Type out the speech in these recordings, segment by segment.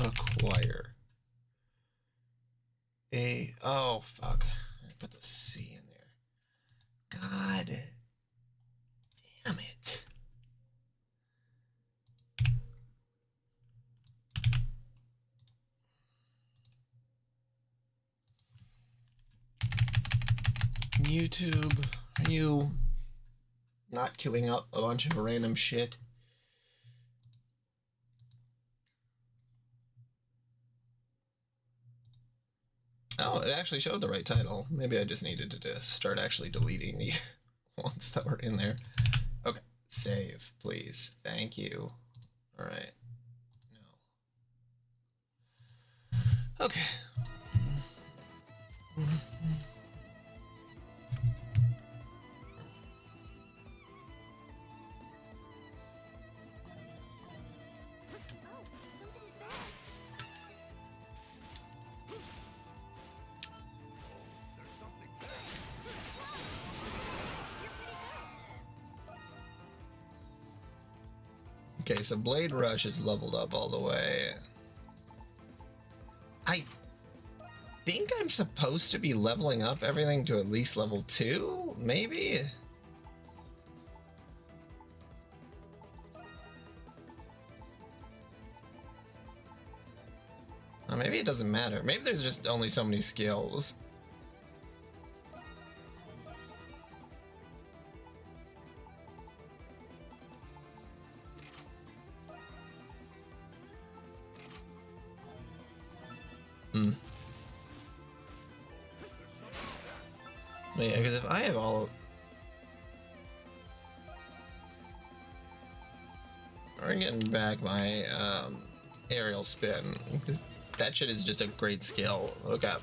acquire a... Oh, fuck. I put the C in there. God damn it. YouTube, are you not queuing up a bunch of random shit? Oh, it actually showed the right title. Maybe I just needed to start actually deleting the ones that were in there. Okay, save, please. Thank you. All right. No. Okay. Okay, so Blade Rush is leveled up all the way. I think I'm supposed to be leveling up everything to at least level 2, maybe? Maybe it doesn't matter. Maybe there's just only so many skills. Yeah, because if I have all... I'm getting back my aerial spin, because that shit is just a great skill. Look up.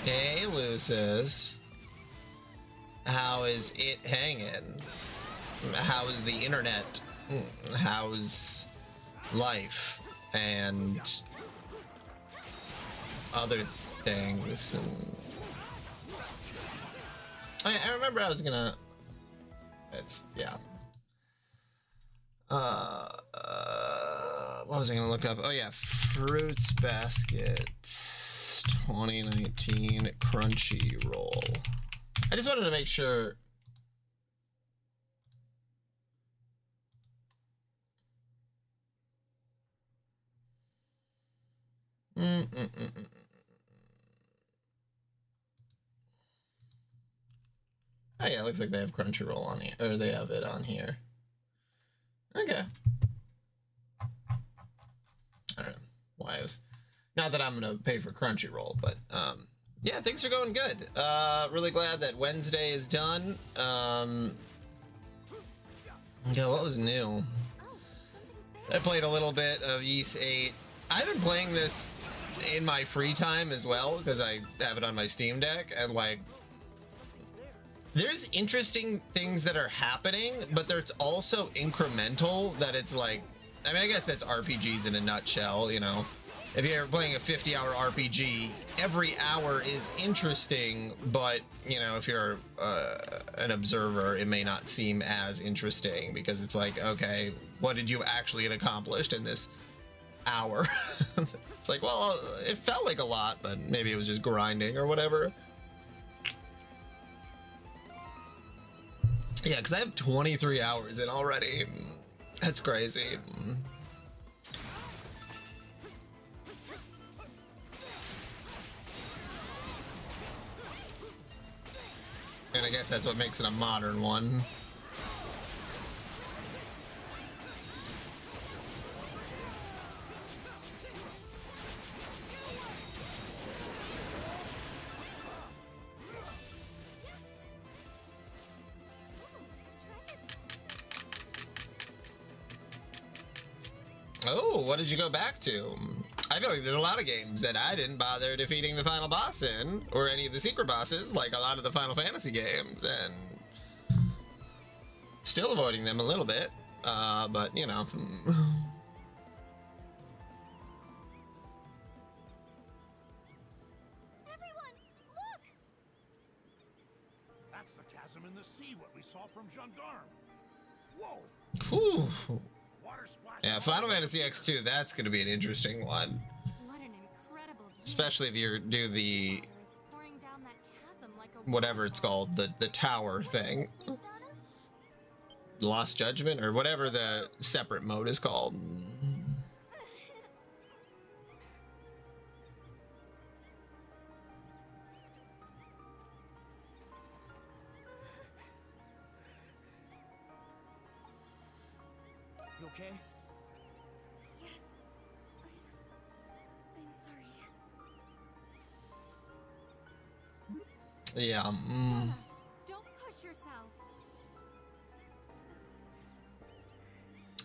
Hey, Lucis. How is it hanging? How's the internet? How's life? And other things? I remember I was gonna... It's... yeah. What was I gonna look up? Oh yeah, Fruits Basket 2019 Crunchyroll. I just wanted to make sure. Oh yeah, it looks like they have Crunchyroll on here, or they have it on here. Okay. I don't know why I was... Not that I'm gonna pay for Crunchyroll, but yeah, things are going good. Really glad that Wednesday is done. Yeah, what was new? I played a little bit of Ys 8. I've been playing this in my free time as well, because I have it on my Steam Deck, and like, there's interesting things that are happening, but there's also incremental that it's like, I mean, I guess that's RPGs in a nutshell, you know. If you're playing a 50-hour RPG, every hour is interesting, but, you know, if you're an observer, it may not seem as interesting, because it's like, okay, what did you actually get accomplished in this hour? It's like, well, it felt like a lot, but maybe it was just grinding or whatever. Yeah, because I have 23 hours in already. That's crazy. And I guess that's what makes it a modern one. Oh, what did you go back to? I feel like there's a lot of games that I didn't bother defeating the final boss in, or any of the secret bosses, like a lot of the Final Fantasy games, and still avoiding them a little bit, but you know. Everyone, look! That's the chasm in the sea, what we saw from Gendarme. Whoa! Whew. Water splash. Yeah, Final Fantasy X2, that's going to be an interesting one. What an incredible view. Especially if you do the, Water is pouring down that chasm like a whatever it's waterfall. called, the tower thing. Please, Donna? Lost Judgment, or whatever the separate mode is called. You okay? Yes. I'm sorry. Yeah. Donna, don't push yourself.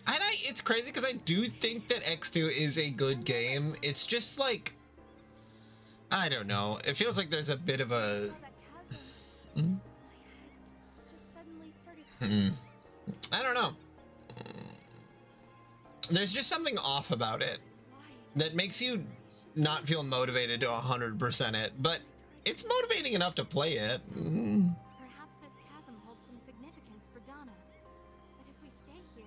And it's crazy because I do think that X2 is a good game. It's just like, I don't know. It feels like there's a bit of a. Saw that chasm. Mm, My head just suddenly started hurting. I don't know. There's just something off about it Why? that makes you not feel motivated to 100% it, but it's motivating enough to play it. Perhaps this chasm holds some significance for Donna. But if we stay here,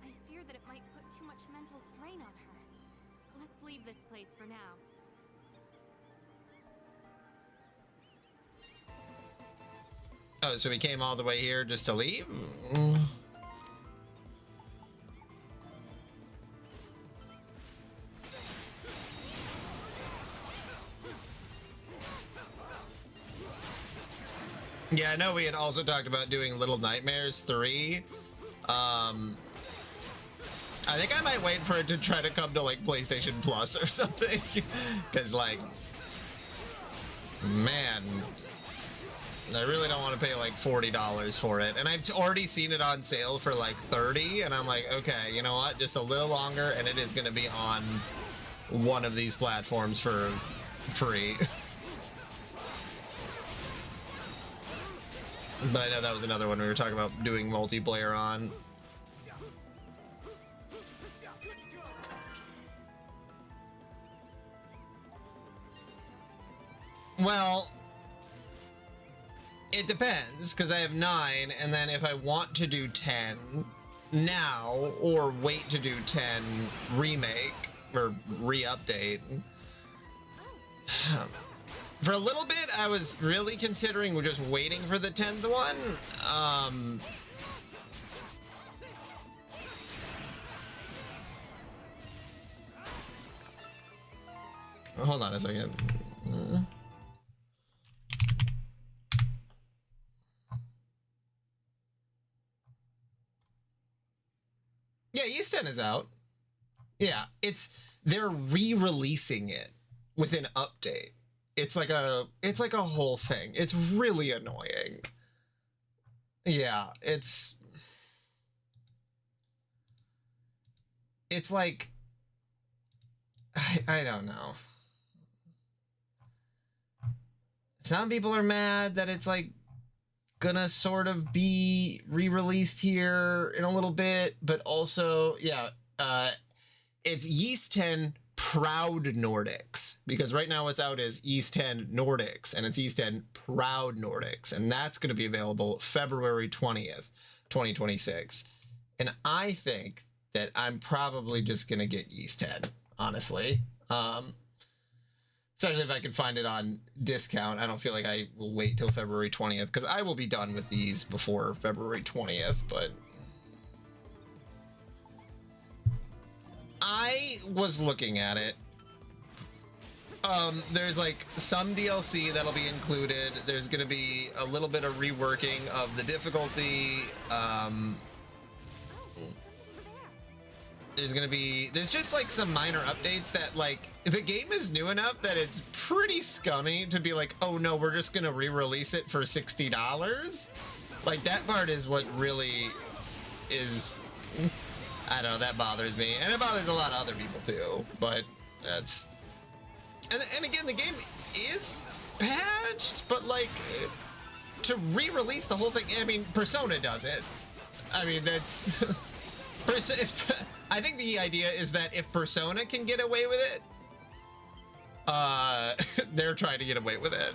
I fear that it might put too much mental strain on her. Let's leave this place for now. Oh, so we came all the way here just to leave? Yeah, I know we had also talked about doing Little Nightmares 3. I think I might wait for it to try to come to like PlayStation Plus or something. Because like, man, I really don't want to pay like $40 for it. And I've already seen it on sale for like 30, and I'm like, okay, you know what? Just a little longer and it is going to be on one of these platforms for free. But I know that was another one we were talking about doing multiplayer on. Well, it depends, because I have 9, and then if I want to do 10 now, or wait to do 10 remake, or re-update. For a little bit, I was really considering we're just waiting for the 10th one. Hold on a second. Yeah, Ys 10 is out. Yeah, they're re-releasing it with an update. It's like a whole thing. It's really annoying. Yeah, it's like, I don't know. Some people are mad that it's like gonna sort of be re-released here in a little bit, but also, yeah, it's Ys 10 Proud Nordics, because right now what's out is Ys 10 Nordics, and it's Ys 10 Proud Nordics, and that's going to be available February 20th, 2026. And I think that I'm probably just going to get Ys 10, honestly. Especially if I can find it on discount. I don't feel like I will wait till February 20th, because I will be done with these before February 20th, but I was looking at it. There's like some DLC that'll be included. There's gonna be a little bit of reworking of the difficulty. There's just like some minor updates that, like, the game is new enough that it's pretty scummy to be like, oh no, we're just gonna re-release it for $60. Like, that part is what really is, I don't know, that bothers me, and it bothers a lot of other people too. But that's, and again, the game is patched, but like to re-release the whole thing. I mean, Persona does it. I mean, that's. I think the idea is that if Persona can get away with it, they're trying to get away with it.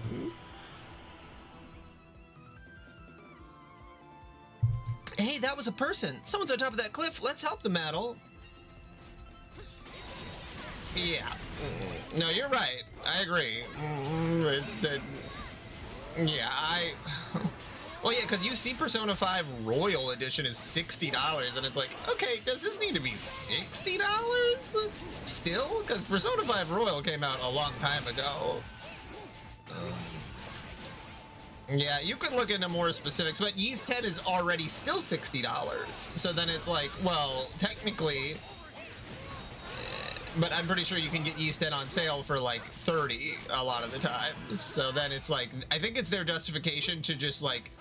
Hey, that was a person. Someone's on top of that cliff. Let's help them, Adel. Yeah. No, you're right. I agree. It's the... Yeah, Well, yeah, because you see Persona 5 Royal Edition is $60, and it's like, okay, does this need to be $60 still? Because Persona 5 Royal came out a long time ago. Yeah, you could look into more specifics, but Ys 10 is already still $60. So then it's like, well, technically, but I'm pretty sure you can get Ys 10 on sale for like 30 a lot of the times. So then it's like, I think it's their justification to just like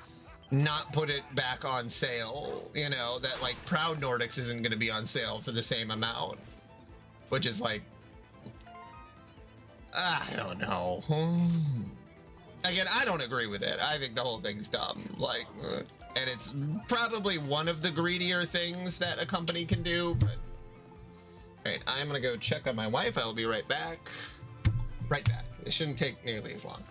not put it back on sale, you know, that like Proud Nordics isn't going to be on sale for the same amount, which is like, I don't know. Again, I don't agree with it. I think the whole thing's dumb. Like, and it's probably one of the greedier things that a company can do. But all right, I'm gonna go check on my wife. I'll be right back. Right back. It shouldn't take nearly as long.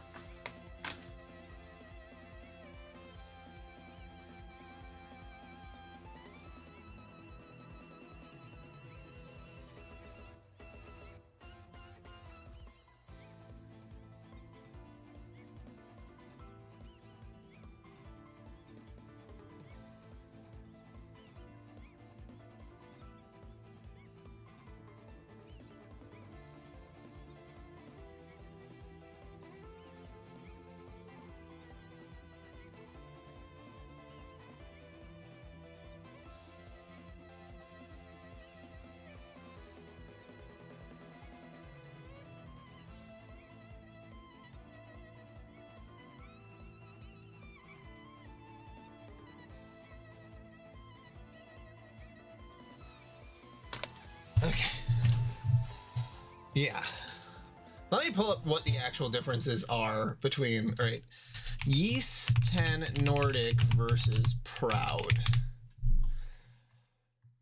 Okay. Yeah. Let me pull up what the actual differences are between, all right, Ys 10 Nordic versus Proud.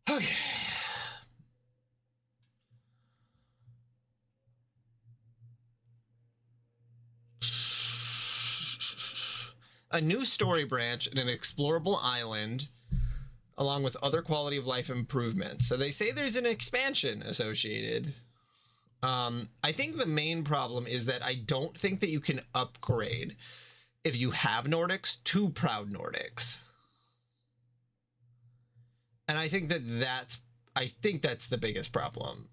Okay. A new story branch and an explorable island, along with other quality of life improvements. So they say there's an expansion associated. I think the main problem is that I don't think that you can upgrade if you have Nordics to Proud Nordics. And I think that's the biggest problem.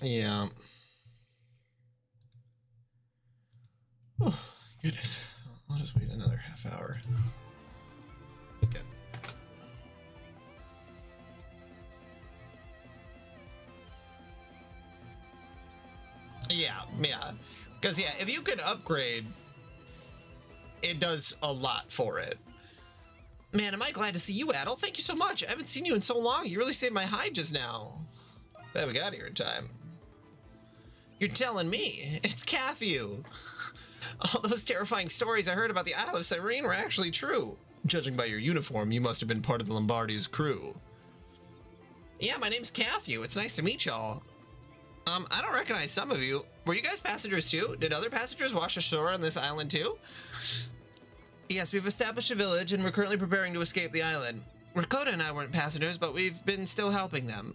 Yeah. Oh, goodness. I'll just wait another half hour. Okay. Yeah. Because, yeah, if you can upgrade, it does a lot for it. Man, am I glad to see you, Adel. Thank you so much. I haven't seen you in so long. You really saved my hide just now. Glad we got here in time. You're telling me. It's Cathew. All those terrifying stories I heard about the Isle of Cyrene were actually true. Judging by your uniform, you must have been part of the Lombardi's crew. Yeah, my name's Cathew. It's nice to meet y'all. I don't recognize some of you. Were you guys passengers too? Did other passengers wash ashore on this island too? Yes, we've established a village and we're currently preparing to escape the island. Rakota and I weren't passengers, but we've been still helping them.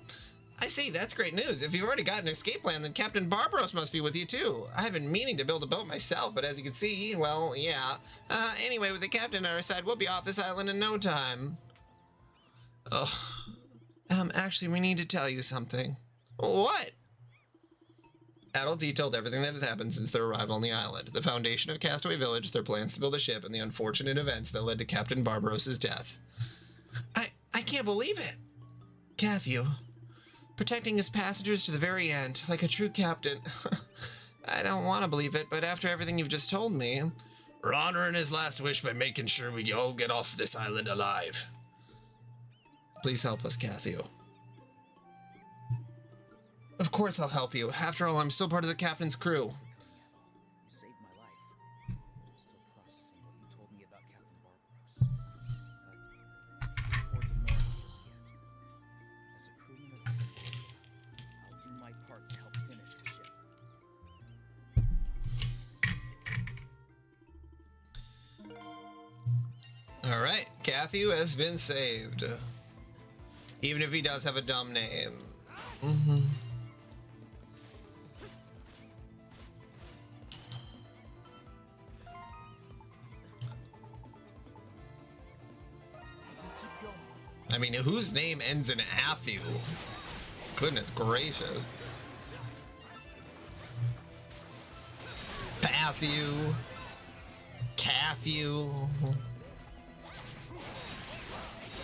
I see, that's great news. If you've already got an escape plan, then Captain Barbaros must be with you too. I have been meaning to build a boat myself, but as you can see, well, yeah. Anyway, with the captain on our side, we'll be off this island in no time. Ugh. Actually, we need to tell you something. What? Adol detailed everything that had happened since their arrival on the island, the foundation of Castaway Village, their plans to build a ship, and the unfortunate events that led to Captain Barbaros' death. I can't believe it. Cathew, protecting his passengers to the very end, like a true captain. I don't want to believe it, but after everything you've just told me... We're honoring his last wish by making sure we all get off this island alive. Please help us, Cathew. Of course I'll help you. After all, I'm still part of the captain's crew. You saved my life. I'm still processing what you told me about Captain Barbaros. Before the morning just yet. As a crewman of the Village, I'll do my part to help finish the ship. Alright, Cathew has been saved. Even if he does have a dumb name. I mean, whose name ends in Athew? Goodness gracious. Pathew. Cathew.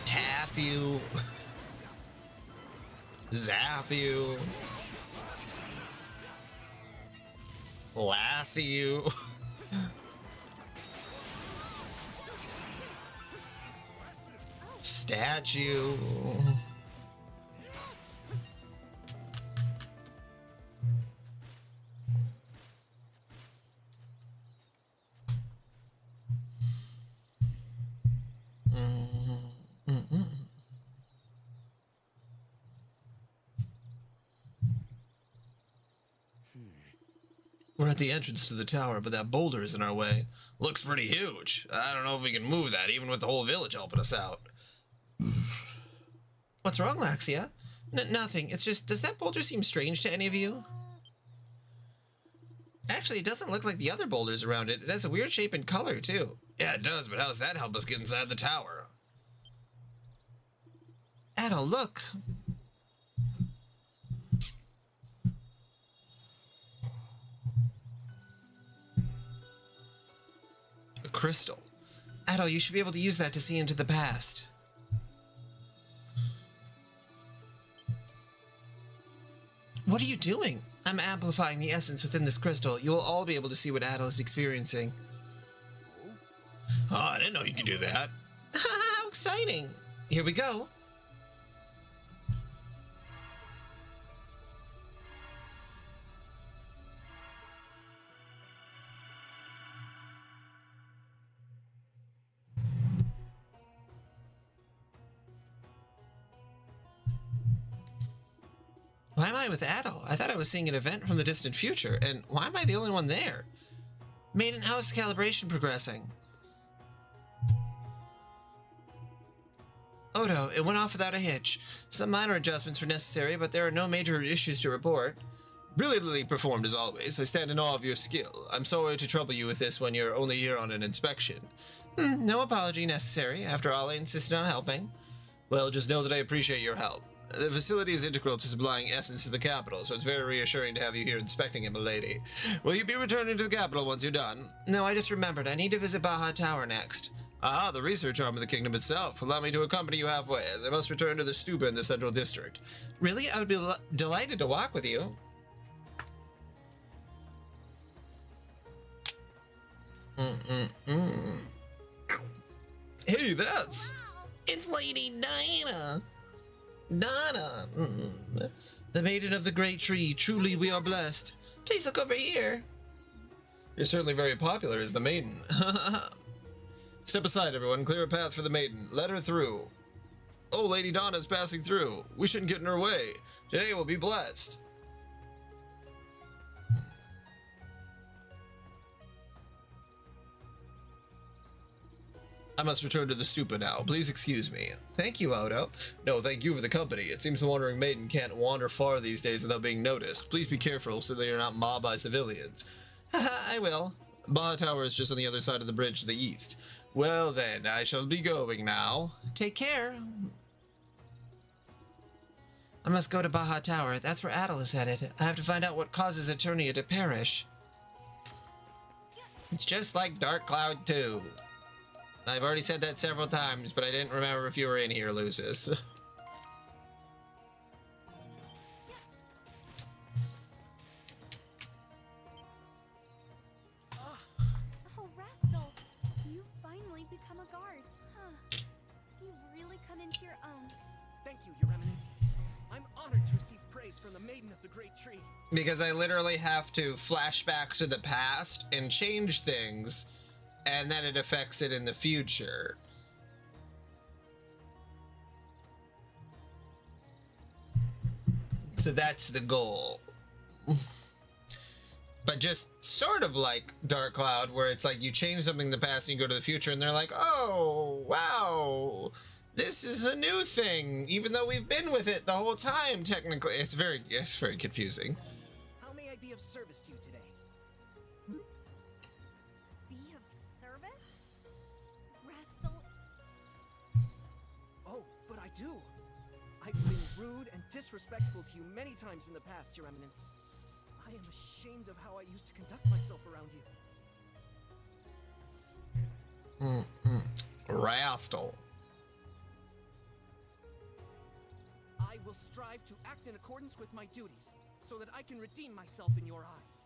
Tathew. Zathew. Lathew. Statue. We're at the entrance to the tower, but that boulder is in our way. Looks pretty huge. I don't know if we can move that, even with the whole village helping us out. What's wrong, Laxia? Nothing. It's just, does that boulder seem strange to any of you? Actually, it doesn't look like the other boulders around it. It has a weird shape and color, too. Yeah, it does, but how does that help us get inside the tower? Adol, look! A crystal. Adol, you should be able to use that to see into the past. What are you doing? I'm amplifying the essence within this crystal. You will all be able to see what Adol is experiencing. Oh, I didn't know you could do that. How exciting! Here we go. Why am I with Adol? I thought I was seeing an event from the distant future, and why am I the only one there? Maiden, how is the calibration progressing? Odo, it went off without a hitch. Some minor adjustments were necessary, but there are no major issues to report. Brilliantly performed as always. I stand in awe of your skill. I'm sorry to trouble you with this when you're only here on an inspection. No apology necessary. After all, I insisted on helping. Well, just know that I appreciate your help. The facility is integral to supplying essence to the capital, so it's very reassuring to have you here inspecting it, milady. Will you be returning to the capital once you're done? No, I just remembered. I need to visit Baja Tower next. Ah, the research arm of the kingdom itself. Allow me to accompany you halfway, as I must return to the stupa in the central district. Really? I would be delighted to walk with you. Hey, that's... It's Lady Diana. Donna, the maiden of the great tree. Truly we are blessed. Please look over here. You're certainly very popular as the maiden. Step aside, everyone. Clear a path for the maiden. Let her through. Oh, Lady Donna's passing through. We shouldn't get in her way. Today will be blessed. I must return to the stupa now. Please excuse me. Thank you, Odo. No, thank you for the company. It seems the wandering maiden can't wander far these days without being noticed. Please be careful so that you're not mobbed by civilians. Haha, I will. Baja Tower is just on the other side of the bridge to the east. Well then, I shall be going now. Take care. I must go to Baja Tower. That's where Adel is headed. I have to find out what causes Eternia to perish. It's just like Dark Cloud 2. I've already said that several times, but I didn't remember if you were in here, Lucis. Oh, Rastal, you finally become a guard, huh? You've really come into your own. Thank you, Your Eminence. I'm honored to receive praise from the Maiden of the Great Tree. Because I literally have to flash back to the past and change things, and then it affects it in the future. So that's the goal. But just sort of like Dark Cloud, where it's like you change something in the past and you go to the future and they're like, oh, wow, this is a new thing, even though we've been with it the whole time, technically. It's very confusing. How may I be of service to you today? Be of service? Rastal, Oh, but I do. I've been rude and disrespectful to you many times in the past, Your Eminence. I am ashamed of how I used to conduct myself around you. Rastal. I will strive to act in accordance with my duties, so that I can redeem myself in your eyes.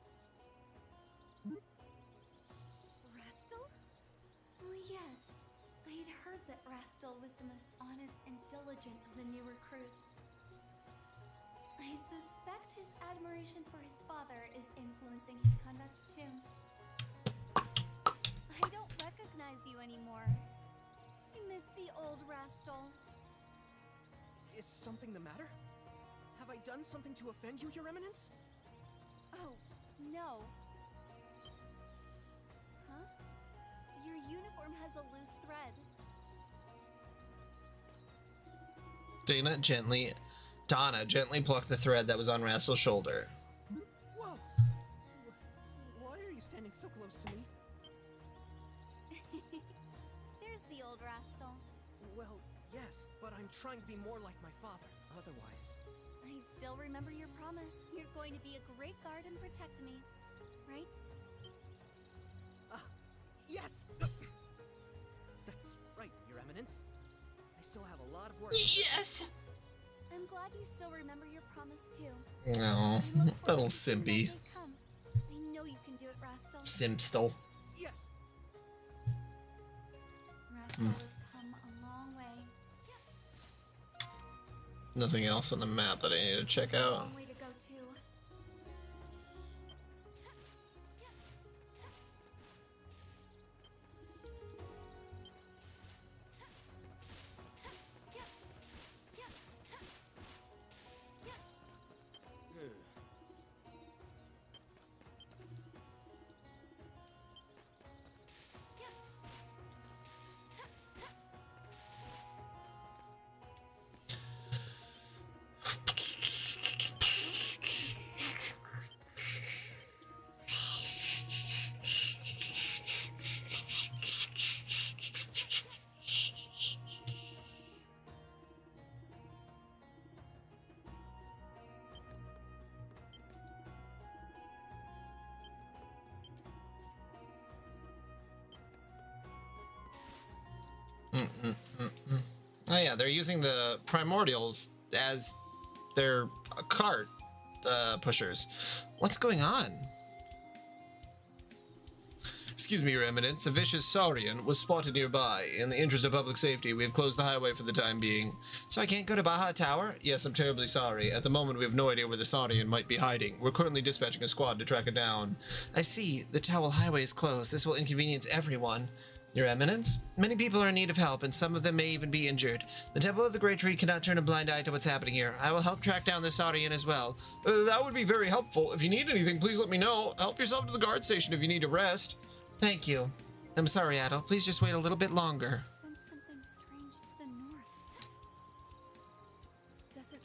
Rastal? Oh yes, I had heard that Rastal was the most honest and diligent of the new recruits. I suspect his admiration for his father is influencing his conduct too. I don't recognize you anymore. I miss the old Rastal. Is something the matter? Have I done something to offend you, Your Eminence? Oh, no. Huh? Your uniform has a loose thread. Donna gently plucked the thread that was on Rastal's shoulder. Whoa! Why are you standing so close to me? There's the old Rastal. Well, yes, but I'm trying to be more like my father. Otherwise... I still remember your promise. You're going to be a great guard and protect me, right? Yes! That's right, Your Eminence. I still have a lot of work. Yes! I'm glad you still remember your promise too. No, I look forward little to seeing that simpy. day come. I know you can do it, Rastal. Simpstal. Yes! Rastal has come a long way. Nothing else on the map that I need to check A out. long way to go too. Oh yeah, they're using the primordials as their cart pushers. What's going on? Excuse me, Your Eminence. A vicious Saurian was spotted nearby. In the interest of public safety, we have closed the highway for the time being. So I can't go to Baja Tower? Yes, I'm terribly sorry. At the moment, we have no idea where the Saurian might be hiding. We're currently dispatching a squad to track it down. I see. The Towel Highway is closed. This will inconvenience everyone. Your Eminence, many people are in need of help, and some of them may even be injured. The Temple of the Great Tree cannot turn a blind eye to what's happening here. I will help track down the Saurian as well. That would be very helpful. If you need anything, please let me know. Help yourself to the guard station if you need a rest. Thank you. I'm sorry, Adol. Please just wait a little bit longer. Sense something strange to the north. Does it?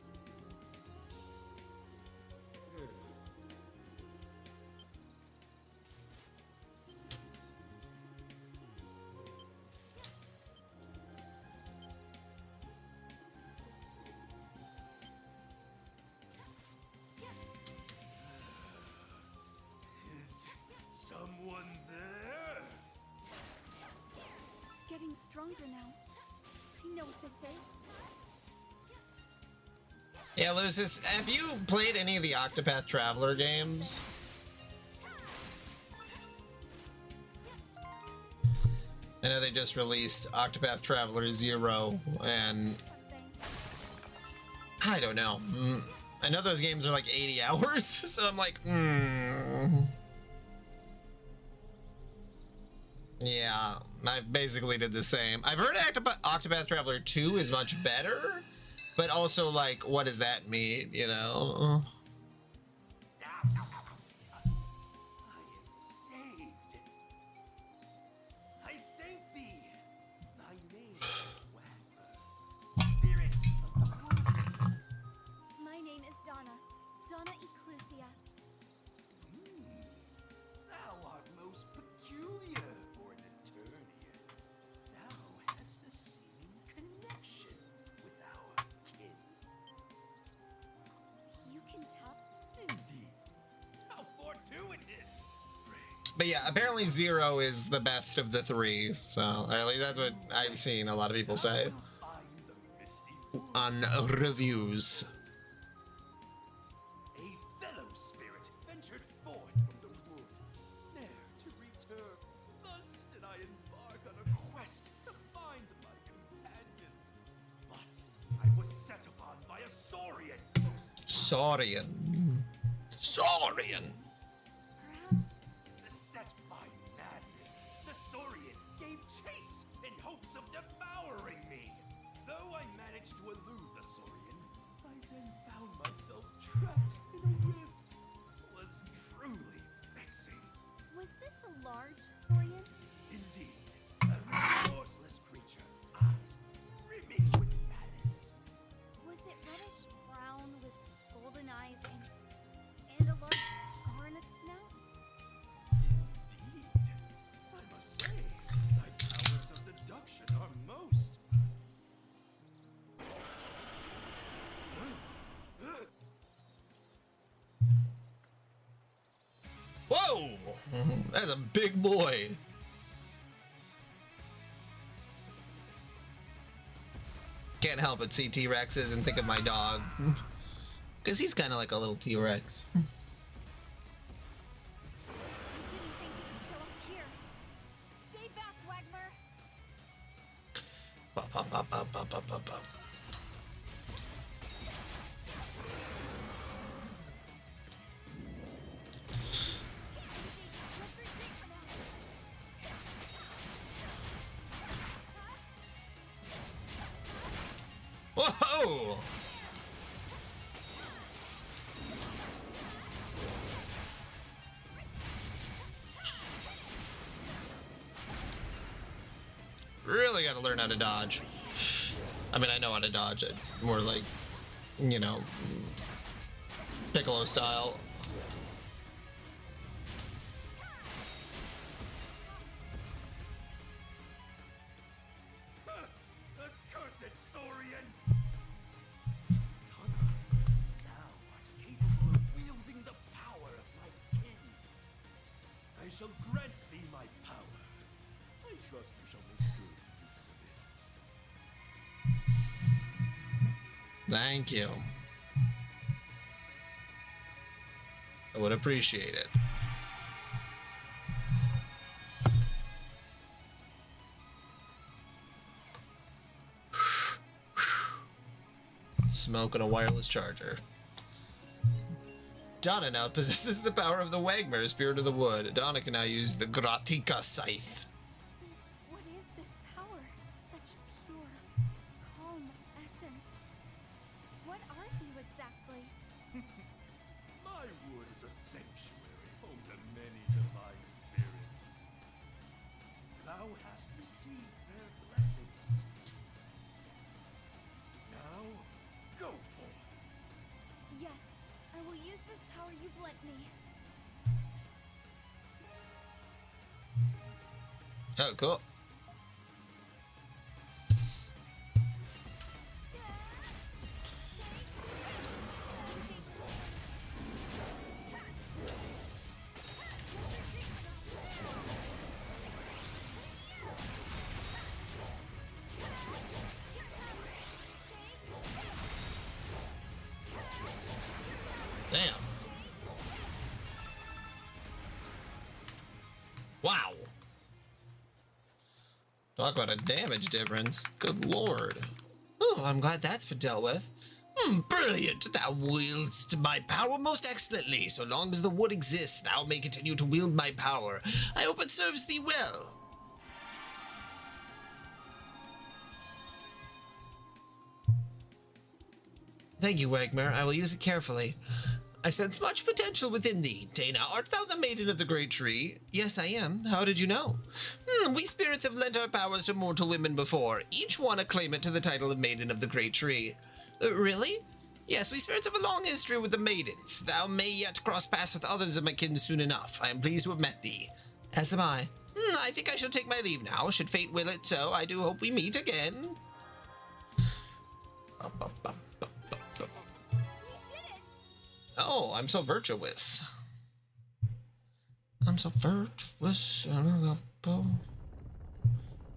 Is someone there? It's getting stronger now. I know what this is. Yeah, Lucis, have you played any of the Octopath Traveler games? I know they just released Octopath Traveler 0, and Something. I don't know. I know those games are like 80 hours, so I'm like, Yeah, I basically did the same. I've heard Octopath Traveler 2 is much better, but also, like, what does that mean, you know? I am saved. I thank thee. Thy name is Wagner, spirit of the wood. My name is Donna. Donna Ecclusia. Thou art most peculiar for an Eternian. Thou hast a seeming connection with our kin. You can tell. Indeed. How fortuitous. But yeah, apparently 0 is the best of the 3, so at least that's what I've seen a lot of people say Find the misty wood. on reviews. A fellow spirit ventured forth from the wood, ne'er to return. Thus did I embark on a quest to find my companion. But I was set upon by a Saurian most Saurian. Saurian. Perhaps. beset by madness. The Saurian gave chase in hopes of devouring me. Though I managed to elude the Saurian, I then found myself trapped in a rift. It was truly vexing. Was this a large Saurian? Indeed, a remorseless creature, eyes brimming with malice. Was it reddish brown with golden eyes and a large scar in its snout? Indeed, I must say, thy powers of deduction are most. Whoa! That's a big boy. Can't help but see T-Rexes and think of my dog. Because he's kind of like a little T-Rex. I didn't think it would show up here. Stay back, Wagner. Bop, bop, bop, bop, bop, bop, bop, bop. Let's retreat for now. Whoa! Really got to learn how to dodge. I mean, I know how to dodge it. More like, you know, Piccolo style. Accursed Saurian! Donna, thou art capable of wielding the power of my kin. I shall grant thee my power. I trust you shall make good use of it. Thank you. I would appreciate it. Smoking a wireless charger. Donna now possesses the power of the Wagmer, Spirit of the Wood. Donna can now use the Gratika Scythe. What is this power? Such pure, calm essence. What are you exactly? My wood is a sanctuary home to many divine spirits. Thou hast received their blessings. Now, go forth. Yes, I will use this power you've lent me. Oh, cool. Damn. Wow. Talk about a damage difference. Good lord. Oh, I'm glad that's been dealt with. Brilliant. Thou wieldest my power most excellently. So long as the wood exists, thou may continue to wield my power. I hope it serves thee well. Thank you, Wagmar. I will use it carefully. I sense much potential within thee. Dana, art thou the maiden of the great tree? Yes, I am. How did you know? We spirits have lent our powers to mortal women before, each one a claimant to the title of Maiden of the Great Tree. Really? Yes, we spirits have a long history with the maidens. Thou may yet cross paths with others of my kin soon enough. I am pleased to have met thee. As am I. I think I shall take my leave now. Should fate will it so, I do hope we meet again. Oh, I'm so virtuous. I'm so virtuous.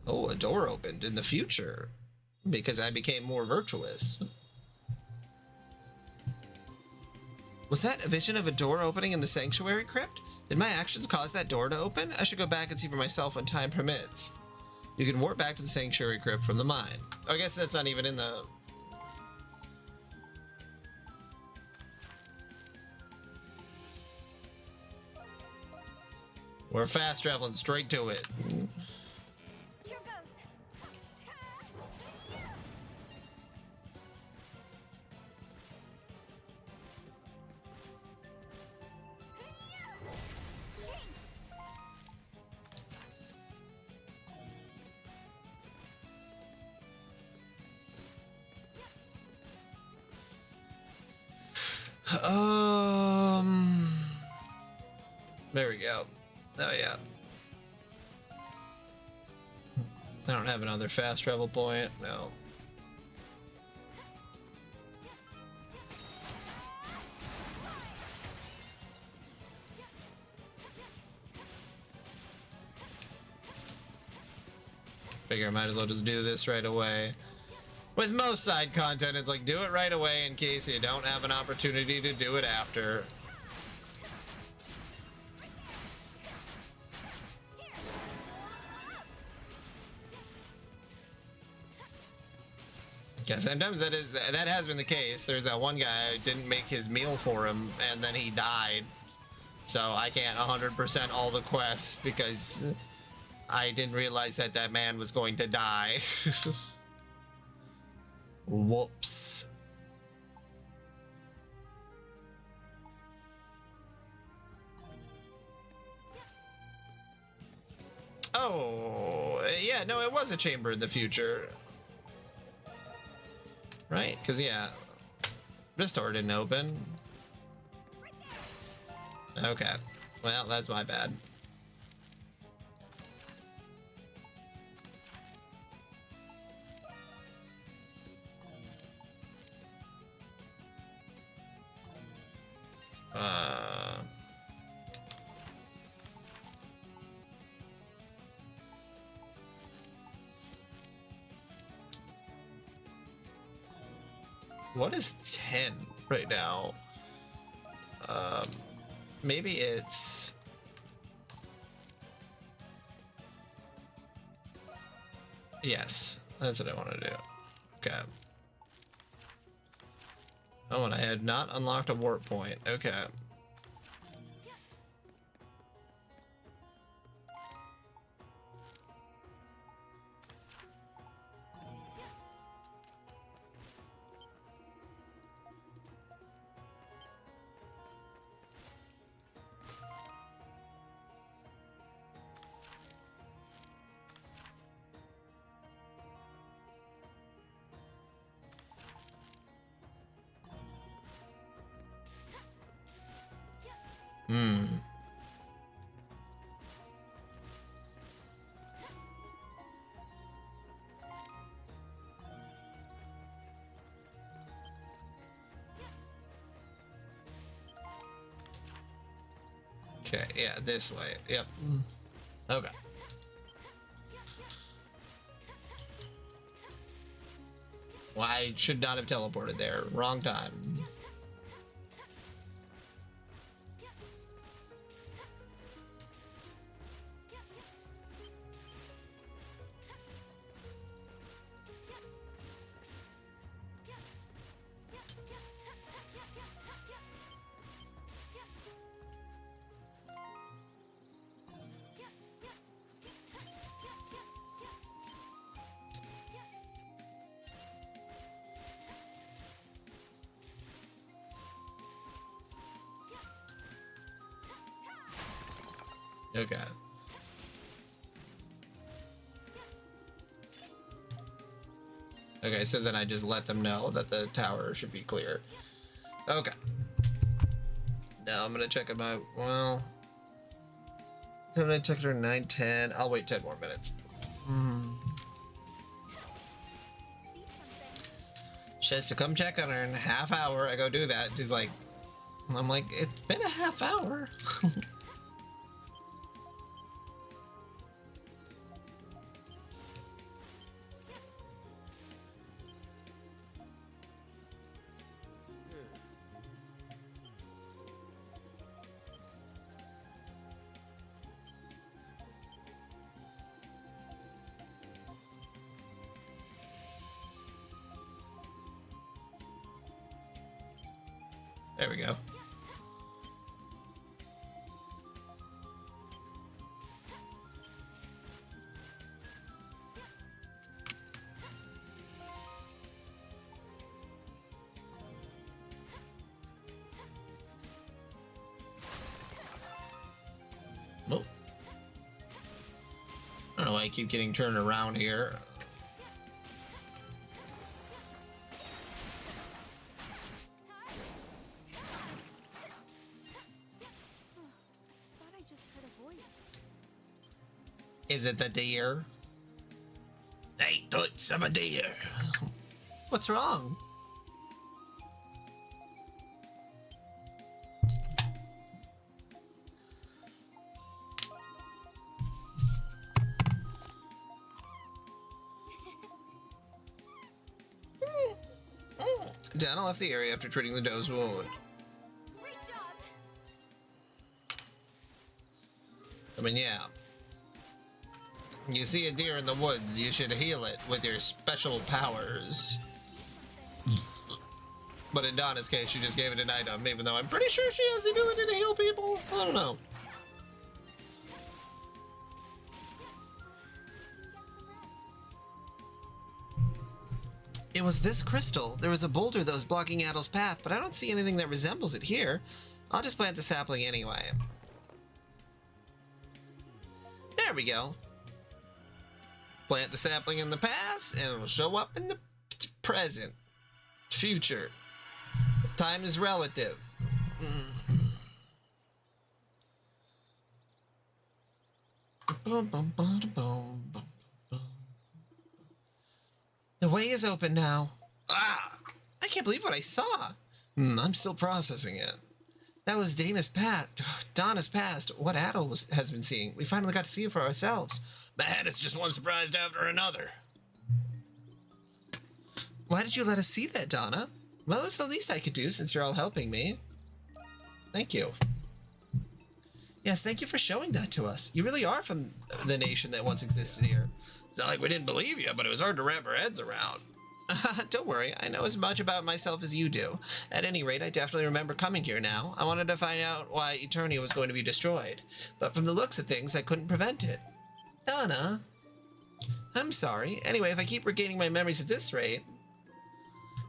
Oh, a door opened in the future because I became more virtuous. Was that a vision of a door opening in the sanctuary crypt? Did my actions cause that door to open? I should go back and see for myself when time permits. You can warp back to the sanctuary crypt from the mine. Oh, I guess that's not even in the... We're fast traveling straight to it. Here goes. There we go. Oh yeah. I don't have another fast travel point. No. Figure I might as well just do this right away. With most side content, it's like do it right away in case you don't have an opportunity to do it after. Yeah, sometimes that has been the case. There's that one guy who didn't make his meal for him, and then he died. So I can't 100% all the quests because I didn't realize that that man was going to die. Whoops. Oh, yeah, no, it was a chamber in the future. Right? Because, yeah, this door didn't open. Okay. Well, that's my bad. What is 10 right now? Maybe it's... Yes, that's what I want to do. Okay. Oh, and I had not unlocked a warp point. Okay. Hmm. Okay, yeah, this way. Yep. Okay. Well, I should not have teleported there. Wrong time. Okay. Okay, so then I just let them know that the tower should be clear. Okay. Now I'm gonna check it out. Well, I'm gonna check it at 9:10. I'll wait 10 more minutes. She has to come check on her in a half hour. I go do that. She's like, I'm like, it's been a half hour. There we go. Nope. I don't know why I keep getting turned around here. Thought I just heard a voice. Is it the deer? They thought I'm a deer. What's wrong? Dana left the area after treating the doe's wound. Great job. I mean, yeah. You see a deer in the woods, you should heal it with your special powers. But in Donna's case, she just gave it an item, even though I'm pretty sure she has the ability to heal people. I don't know. It was this crystal. There was a boulder that was blocking Adel's path, but I don't see anything that resembles it here. I'll just plant the sapling anyway. There we go. Plant the sapling in the past, and it'll show up in the present. Future. Time is relative. The way is open now. Ah! I can't believe what I saw. I'm still processing it. That was Donna's past. What Adel has been seeing. We finally got to see it for ourselves. Man, it's just one surprise after another. Why did you let us see that, Donna? Well, it's the least I could do since you're all helping me. Thank you. Yes, thank you for showing that to us. You really are from the nation that once existed here. It's not like we didn't believe you, but it was hard to wrap our heads around. Don't worry, I know as much about myself as you do. At any rate, I definitely remember coming here now. I wanted to find out why Eternia was going to be destroyed. But from the looks of things, I couldn't prevent it. Donna? I'm sorry. Anyway, if I keep regaining my memories at this rate...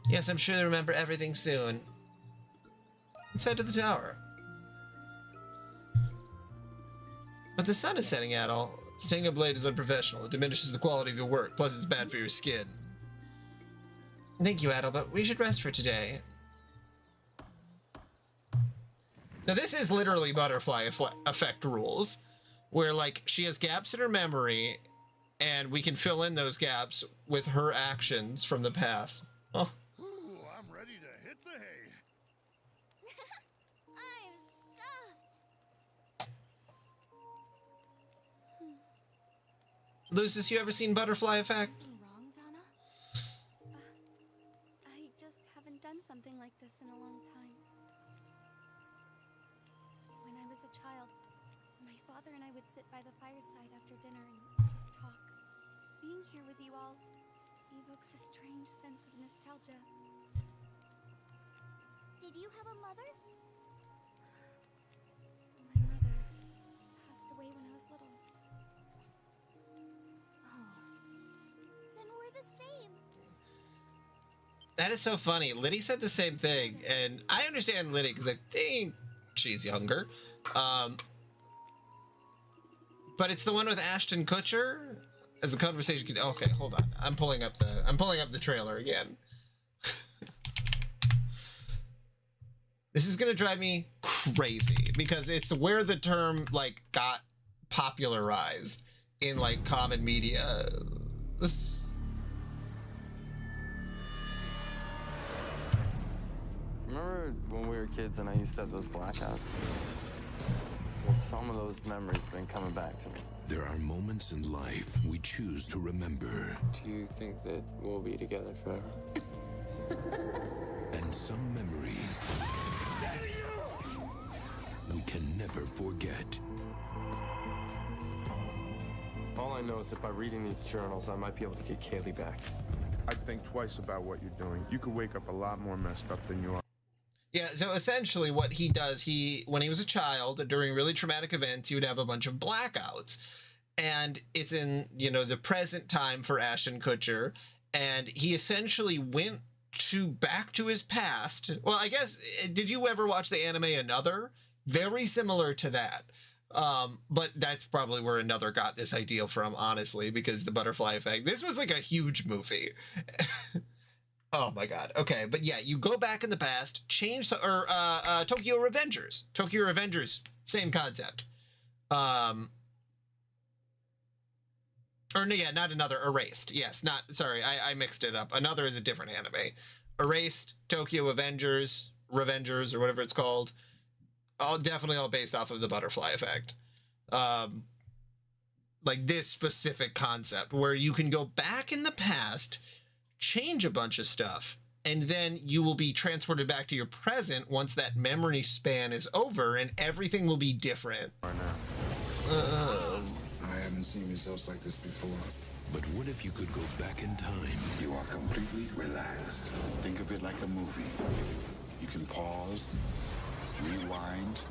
Yes, I'm sure to remember everything soon. Let's head to the tower. But the sun is setting, Adel. Staying up late is unprofessional. It diminishes the quality of your work, plus it's bad for your skin. Thank you, Adel, but we should rest for today. So this is literally butterfly effect rules, where like she has gaps in her memory, and we can fill in those gaps with her actions from the past. Oh. Ooh, I'm ready to hit the hay. I'm stuffed. Lucis, you ever seen Butterfly Effect? Anything wrong, Donna? I just haven't done something like this in a long time. When I was a child, my father and I would sit by the fireside after dinner and just talk. Being here with you all evokes a strange sense of nostalgia. Did you have a mother? My mother passed away when I was little. Oh. Then we're the same. That is so funny. Liddy said the same thing, and I understand Liddy because I think she's younger. But it's the one with Ashton Kutcher. As the conversation can, okay, hold on. I'm pulling up the trailer again. This is gonna drive me crazy because it's where the term like got popularized in like common media. Remember when we were kids and I used to have those blackouts? Well, some of those memories have been coming back to me. There are moments in life we choose to remember. Do you think that we'll be together forever? And some memories we can never forget. All I know is that by reading these journals, I might be able to get Kaylee back. I'd think twice about what you're doing. You could wake up a lot more messed up than you are. Yeah, so essentially what he does, when he was a child, during really traumatic events, he would have a bunch of blackouts. And it's in, the present time for Ashton Kutcher. And he essentially went back to his past. Well, I guess, did you ever watch the anime Another? Very similar to that. But that's probably where Another got this idea from, honestly, because the butterfly effect. This was like a huge movie. Oh my god. Okay, but yeah, you go back in the past, change Tokyo Revengers. Tokyo Revengers, same concept. Or no, yeah, not Another, Erased. Yes, I mixed it up. Another is a different anime. Erased, Tokyo Revengers, or whatever it's called. Definitely all based off of the butterfly effect. Like this specific concept where you can go back in the past, change a bunch of stuff, and then you will be transported back to your present once that memory span is over, and everything will be different. Right now. I haven't seen results like this before. But what if you could go back in time? You are completely relaxed. Think of it like a movie. You can pause, rewind,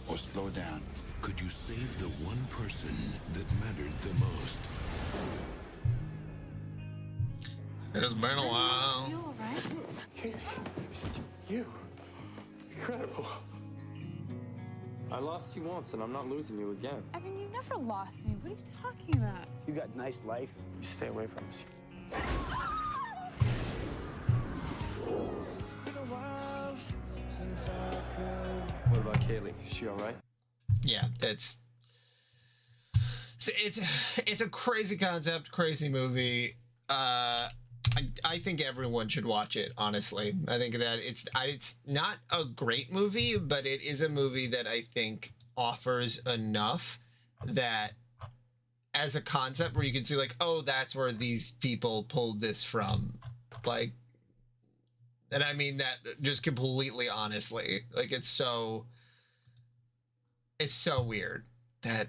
or slow down. Could you save the one person that mattered the most? It's been a while. You all right? You. Incredible. I lost you once, and I'm not losing you again. Evan, you never lost me. What are you talking about? You got a nice life. You stay away from us. It's been a while since I could. What about Kaylee? Is she all right? Yeah, it's a crazy concept, crazy movie. I think everyone should watch it, honestly. I think that it's not a great movie, but it is a movie that I think offers enough that as a concept where you can see like, oh, that's where these people pulled this from. Like, and I mean that just completely honestly. Like, it's so weird that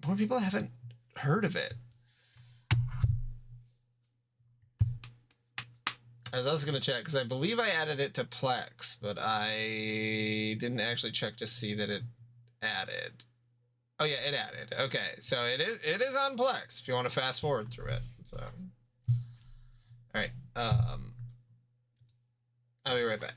more people haven't heard of it. I was also going to check because I believe I added it to Plex, but I didn't actually check to see that it added. Oh yeah, it added. Okay, so it is on Plex if you want to fast forward through it. So, all right, I'll be right back.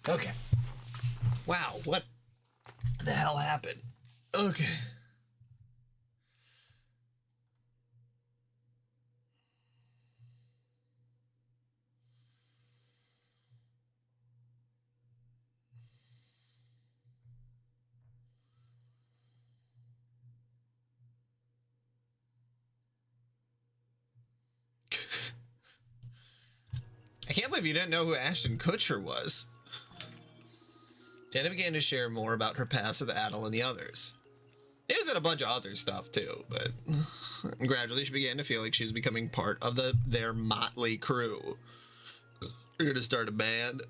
Okay. Wow, what the hell happened? Okay. I can't believe you didn't know who Ashton Kutcher was. Dana began to share more about her past with Adel and the others. It was in a bunch of other stuff too, but gradually she began to feel like she was becoming part of their motley crew. We're gonna start a band.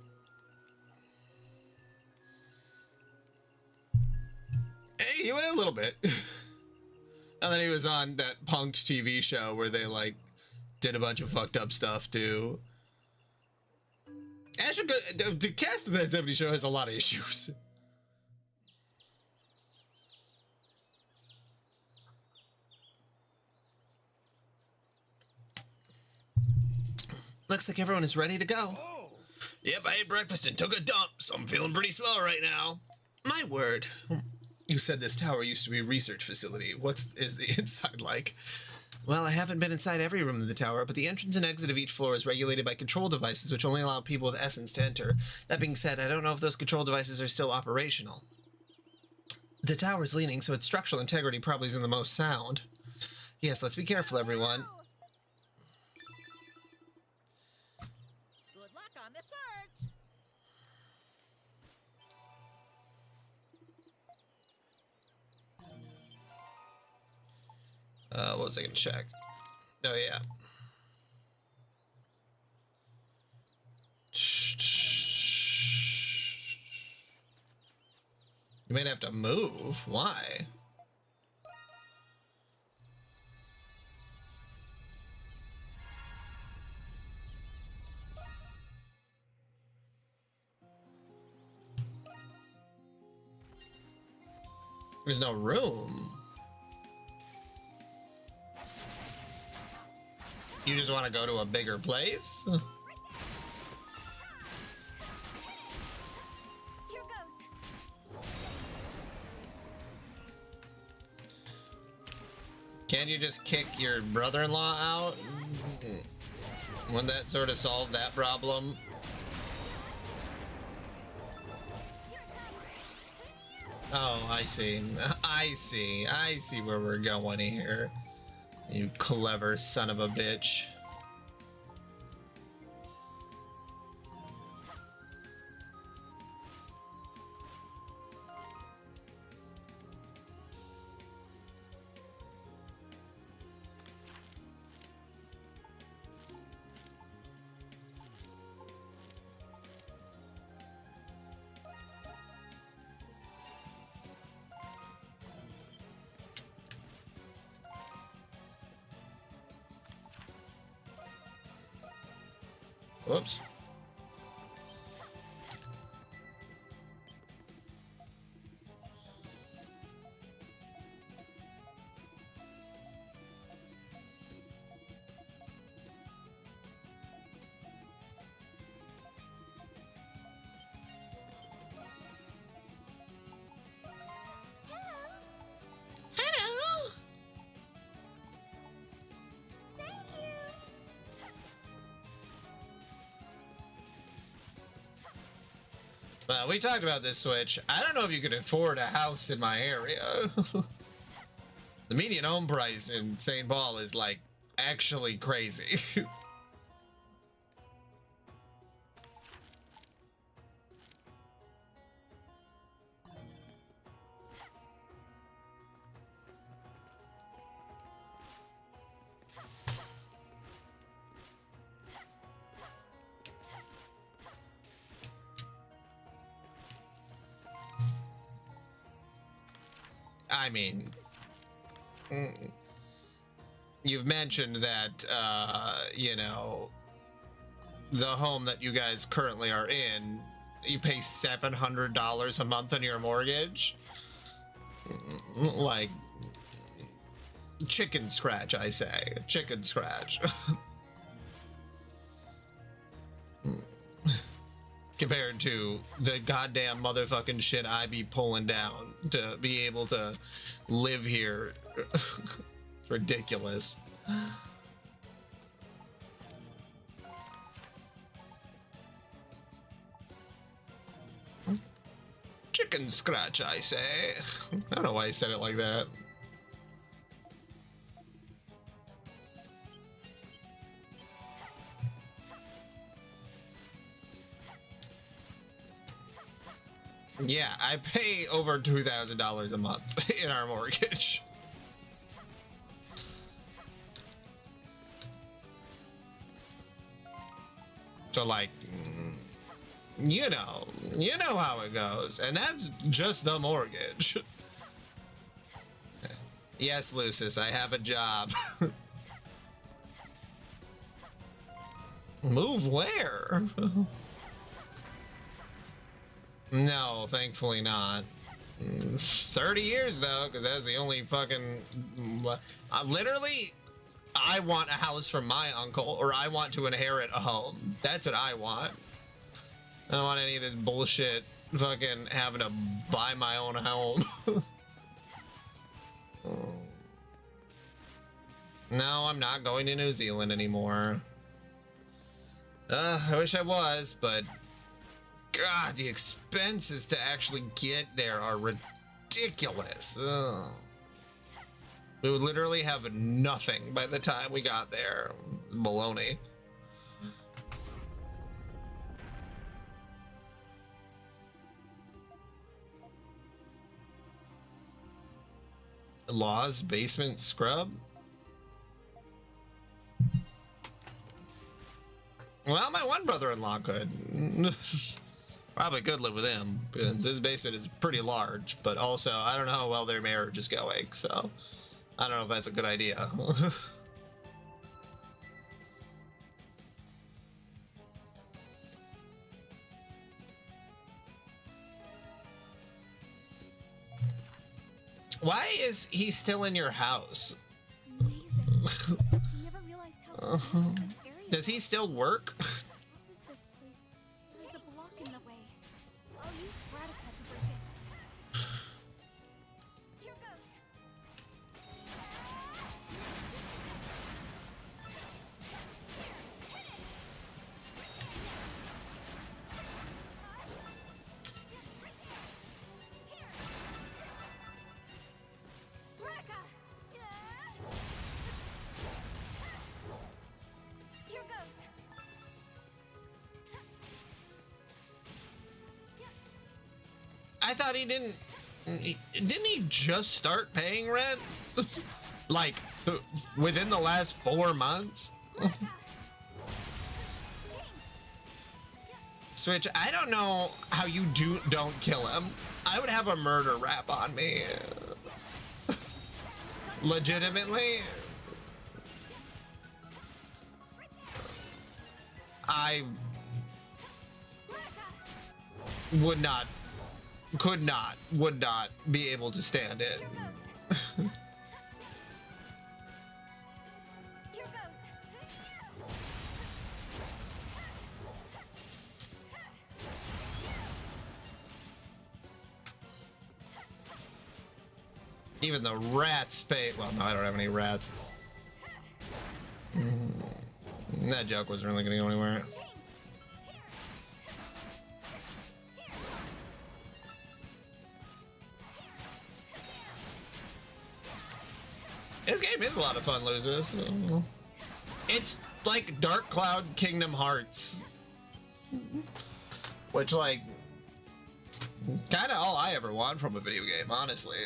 Hey, he went a little bit. And then he was on that Punk'd TV show where they like did a bunch of fucked up stuff too. Ashton, the cast of that 70s show has a lot of issues. Looks like everyone is ready to go. Oh, Yep, I ate breakfast and took a dump, so I'm feeling pretty swell right now. My word. You said this tower used to be a research facility. Is the inside like? Well, I haven't been inside every room of the tower, but the entrance and exit of each floor is regulated by control devices, which only allow people with essence to enter. That being said, I don't know if those control devices are still operational. The tower is leaning, so its structural integrity probably isn't the most sound. Yes, let's be careful, everyone. Good luck on the search. What was I gonna check? Oh, yeah. You might have to move. Why? There's no room. You just want to go to a bigger place? Here goes. Can't you just kick your brother-in-law out? Wouldn't that sort of solve that problem? Oh, I see. I see where we're going here. You clever son of a bitch. Whoops. Hello. Well, we talked about this Switch. I don't know if you could afford a house in my area. The median home price in St. Paul is like actually crazy. I mean, you've mentioned that, you know, the home that you guys currently are in, you pay $700 a month on your mortgage. Like, chicken scratch, I say. Chicken scratch. compared to the goddamn motherfucking shit I be pulling down to be able to live here. It's ridiculous. Chicken scratch, I say. I don't know why I said it like that. Yeah, I pay over $2,000 a month in our mortgage. So like, you know how it goes, and that's just the mortgage. Yes, Lucis, I have a job. Move where? No, thankfully not. 30 years though, because that's the only fucking literally I want a house from my uncle, or I want to inherit a home. That's what I want. I don't want any of this bullshit fucking having to buy my own home. No, I'm not going to New Zealand anymore. I wish I was, but God, the expenses to actually get there are ridiculous. Ugh. We would literally have nothing by the time we got there. Baloney. Law's basement scrub? Well, my one brother-in-law could. Probably could live with him, because his basement is pretty large, but also I don't know how well their marriage is going, so I don't know if that's a good idea. Why is he still in your house? Amazing. You never realized how expansive this area Does he still work? What is this place? There's a block in the way. I'll use Graticut to break it. Here goes. Braca! Here goes. I thought he didn't. Didn't he just start paying rent? Like within the last 4 months? Switch, I don't know how you don't kill him. I would have a murder rap on me. Legitimately. I would not be able to stand it. Here goes. Even the rats pay. Well, no, I don't have any rats. That joke wasn't really gonna go anywhere. This game is a lot of fun, losers. It's like Dark Cloud Kingdom Hearts. Which, like, kind of all I ever want from a video game, honestly.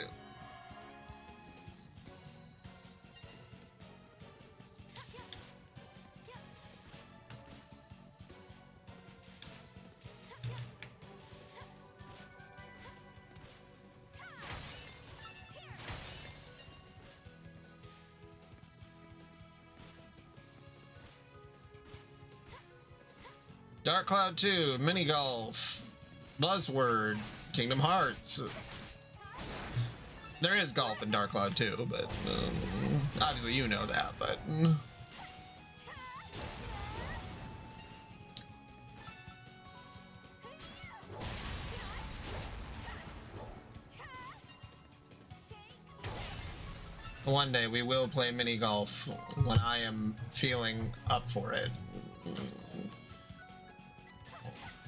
Dark Cloud 2, Mini Golf, Buzzword, Kingdom Hearts. There is golf in Dark Cloud 2, but obviously you know that, but... One day we will play mini golf when I am feeling up for it.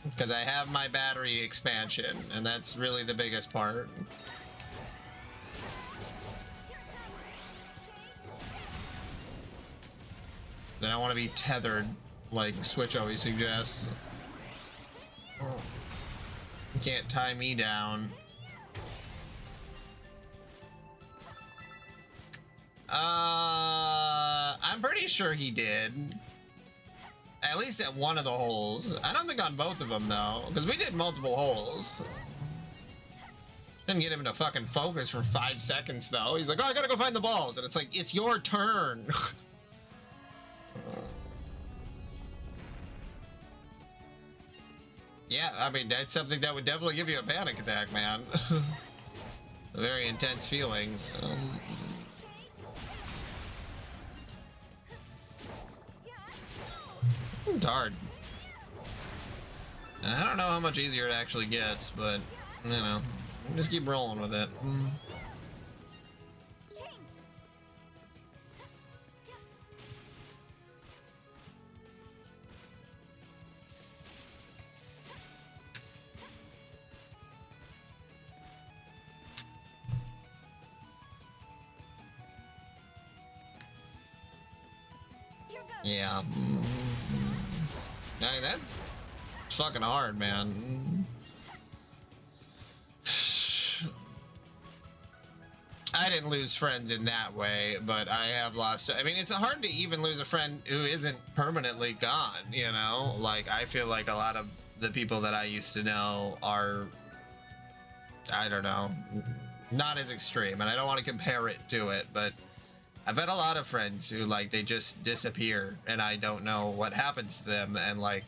Because I have my battery expansion, and that's really the biggest part. Then I want to be tethered, like Switch always suggests. You can't tie me down. I'm pretty sure he did. At least at one of the holes. I don't think on both of them though, because we did multiple holes. Didn't get him to fucking focus for 5 seconds though. He's like, oh, I gotta go find the balls. And it's like, it's your turn. Yeah, I mean, that's something that would definitely give you a panic attack, man. A very intense feeling. It's hard. I don't know how much easier it actually gets, but, you know, just keep rolling with it. Yeah. I mean, that's fucking hard, man. I didn't lose friends in that way, but I have lost. I mean, it's hard to even lose a friend who isn't permanently gone, you know? Like, I feel like a lot of the people that I used to know are, I don't know, not as extreme, and I don't want to compare it to it, but I've had a lot of friends who, like, they just disappear and I don't know what happens to them, and like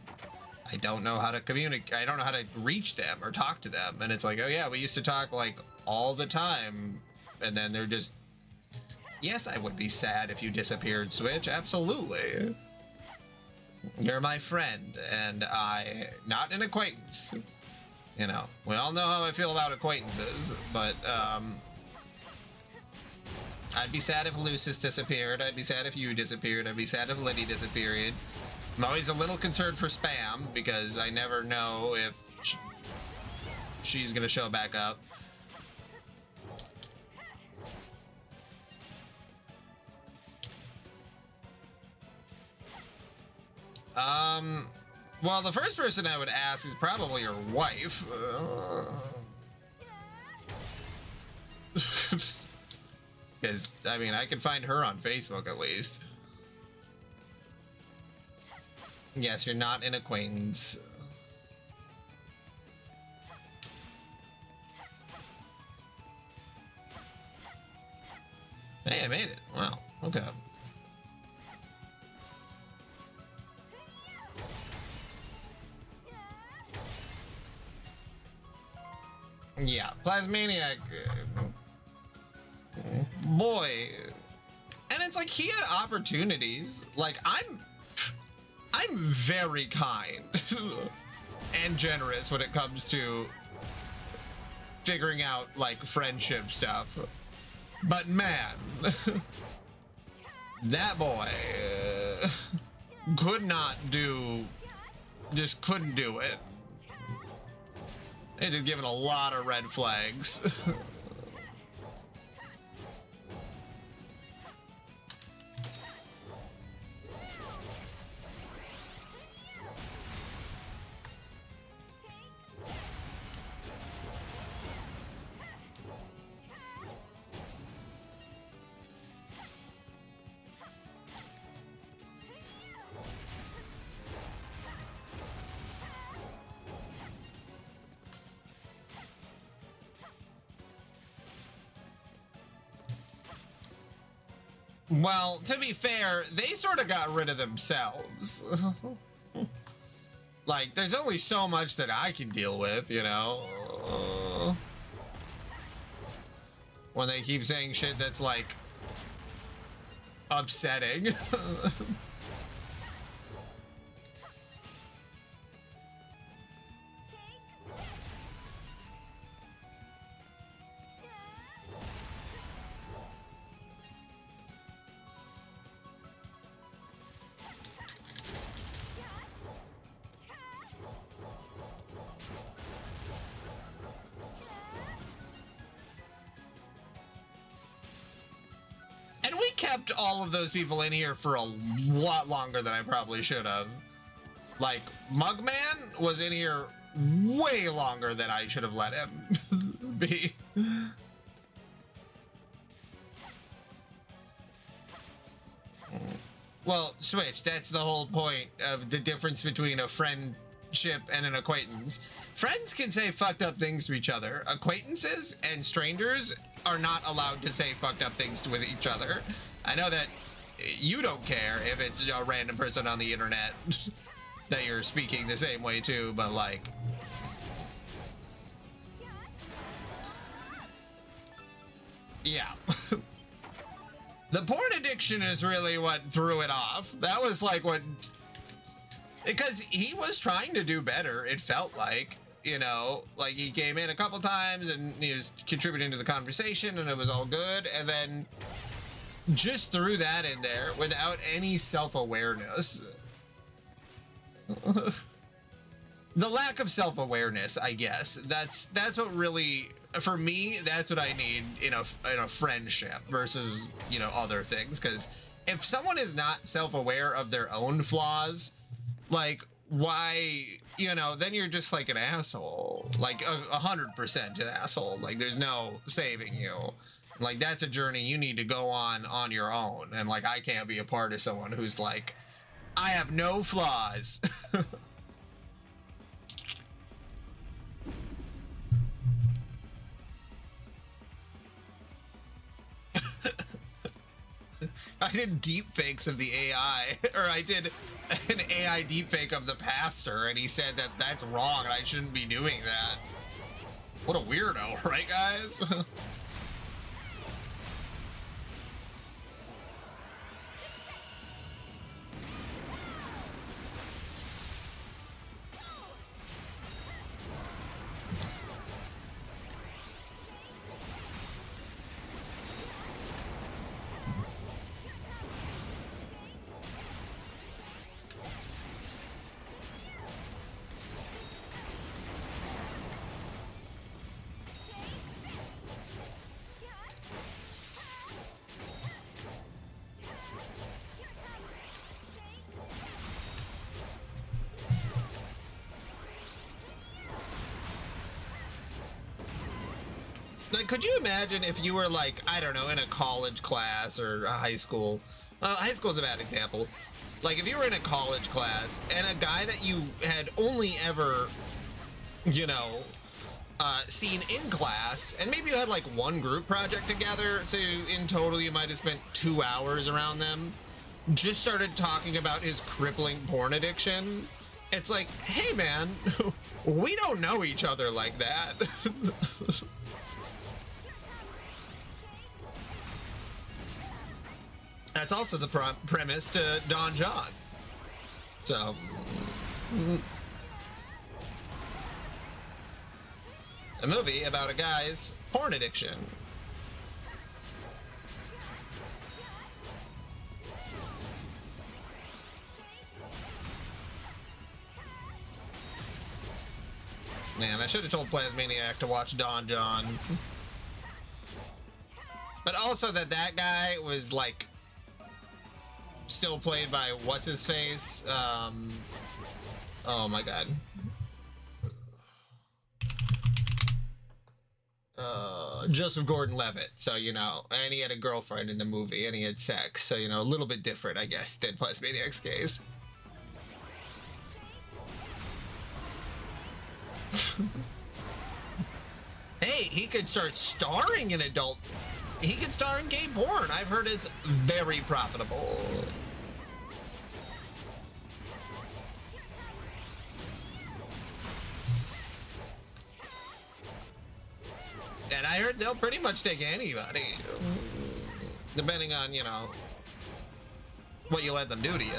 I don't know how to communicate. I don't know how to reach them or talk to them, and it's like, oh yeah, we used to talk like all the time, and then they're just, yes, I would be sad if you disappeared, Switch, absolutely. You're my friend and I not an acquaintance. You know, we all know how I feel about acquaintances, but I'd be sad if Lucis disappeared. I'd be sad if you disappeared. I'd be sad if Liddy disappeared. I'm always a little concerned for Spam because I never know if she's gonna show back up. Well, the first person I would ask is probably your wife. Because, I mean, I can find her on Facebook at least. Yes, you're not an acquaintance. Hey, I made it. Wow. Okay. Yeah, Plasmaniac. Boy. And it's like he had opportunities. Like, I'm very kind and generous when it comes to figuring out like friendship stuff. But man, that boy could not do, just couldn't do it. It had given a lot of red flags. Well, to be fair, they sort of got rid of themselves. Like, there's only so much that I can deal with, you know? When they keep saying shit that's, like, upsetting. kept all of those people in here for a lot longer than I probably should have. Like, Mugman was in here way longer than I should have let him be. Well, Switch, that's the whole point of the difference between a friendship and an acquaintance. Friends can say fucked up things to each other. Acquaintances and strangers are not allowed to say fucked up things with each other. I know that you don't care if it's a random person on the internet that you're speaking the same way to, but like... Yeah. The porn addiction is really what threw it off. That was like what... Because he was trying to do better, it felt like. You know, like he came in a couple times and he was contributing to the conversation and it was all good. And then just threw that in there without any self-awareness. The lack of self-awareness, I guess. That's what really... For me, that's what I need in a friendship versus, you know, other things. Because if someone is not self-aware of their own flaws, like, why, you know, then you're just like an asshole. Like, 100% an asshole. Like, there's no saving you. Like, that's a journey you need to go on your own. And, like, I can't be a part of someone who's like, I have no flaws. I did deep fakes of the AI, or I did an AI deep fake of the pastor, and he said that that's wrong and I shouldn't be doing that. What a weirdo, right, guys? Like, could you imagine if you were like, I don't know, in a college class or a high school? High school is a bad example. Like, if you were in a college class and a guy that you had only ever, you know, seen in class, and maybe you had like one group project together, so in total you might have spent 2 hours around them, just started talking about his crippling porn addiction. It's like, hey man, we don't know each other like that. That's also the premise to Don John. So, a movie about a guy's porn addiction. Man, I should have told Plasmaniac to watch Don John. But also that guy was like still played by what's his face? Oh my god. Joseph Gordon-Levitt. So, you know, and he had a girlfriend in the movie and he had sex. So, you know, a little bit different, I guess, than Plasmaniac's case. Hey, he could start starring in adult. He could star in gay porn. I've heard it's very profitable. And I heard they'll pretty much take anybody, depending on, you know, what you let them do to you.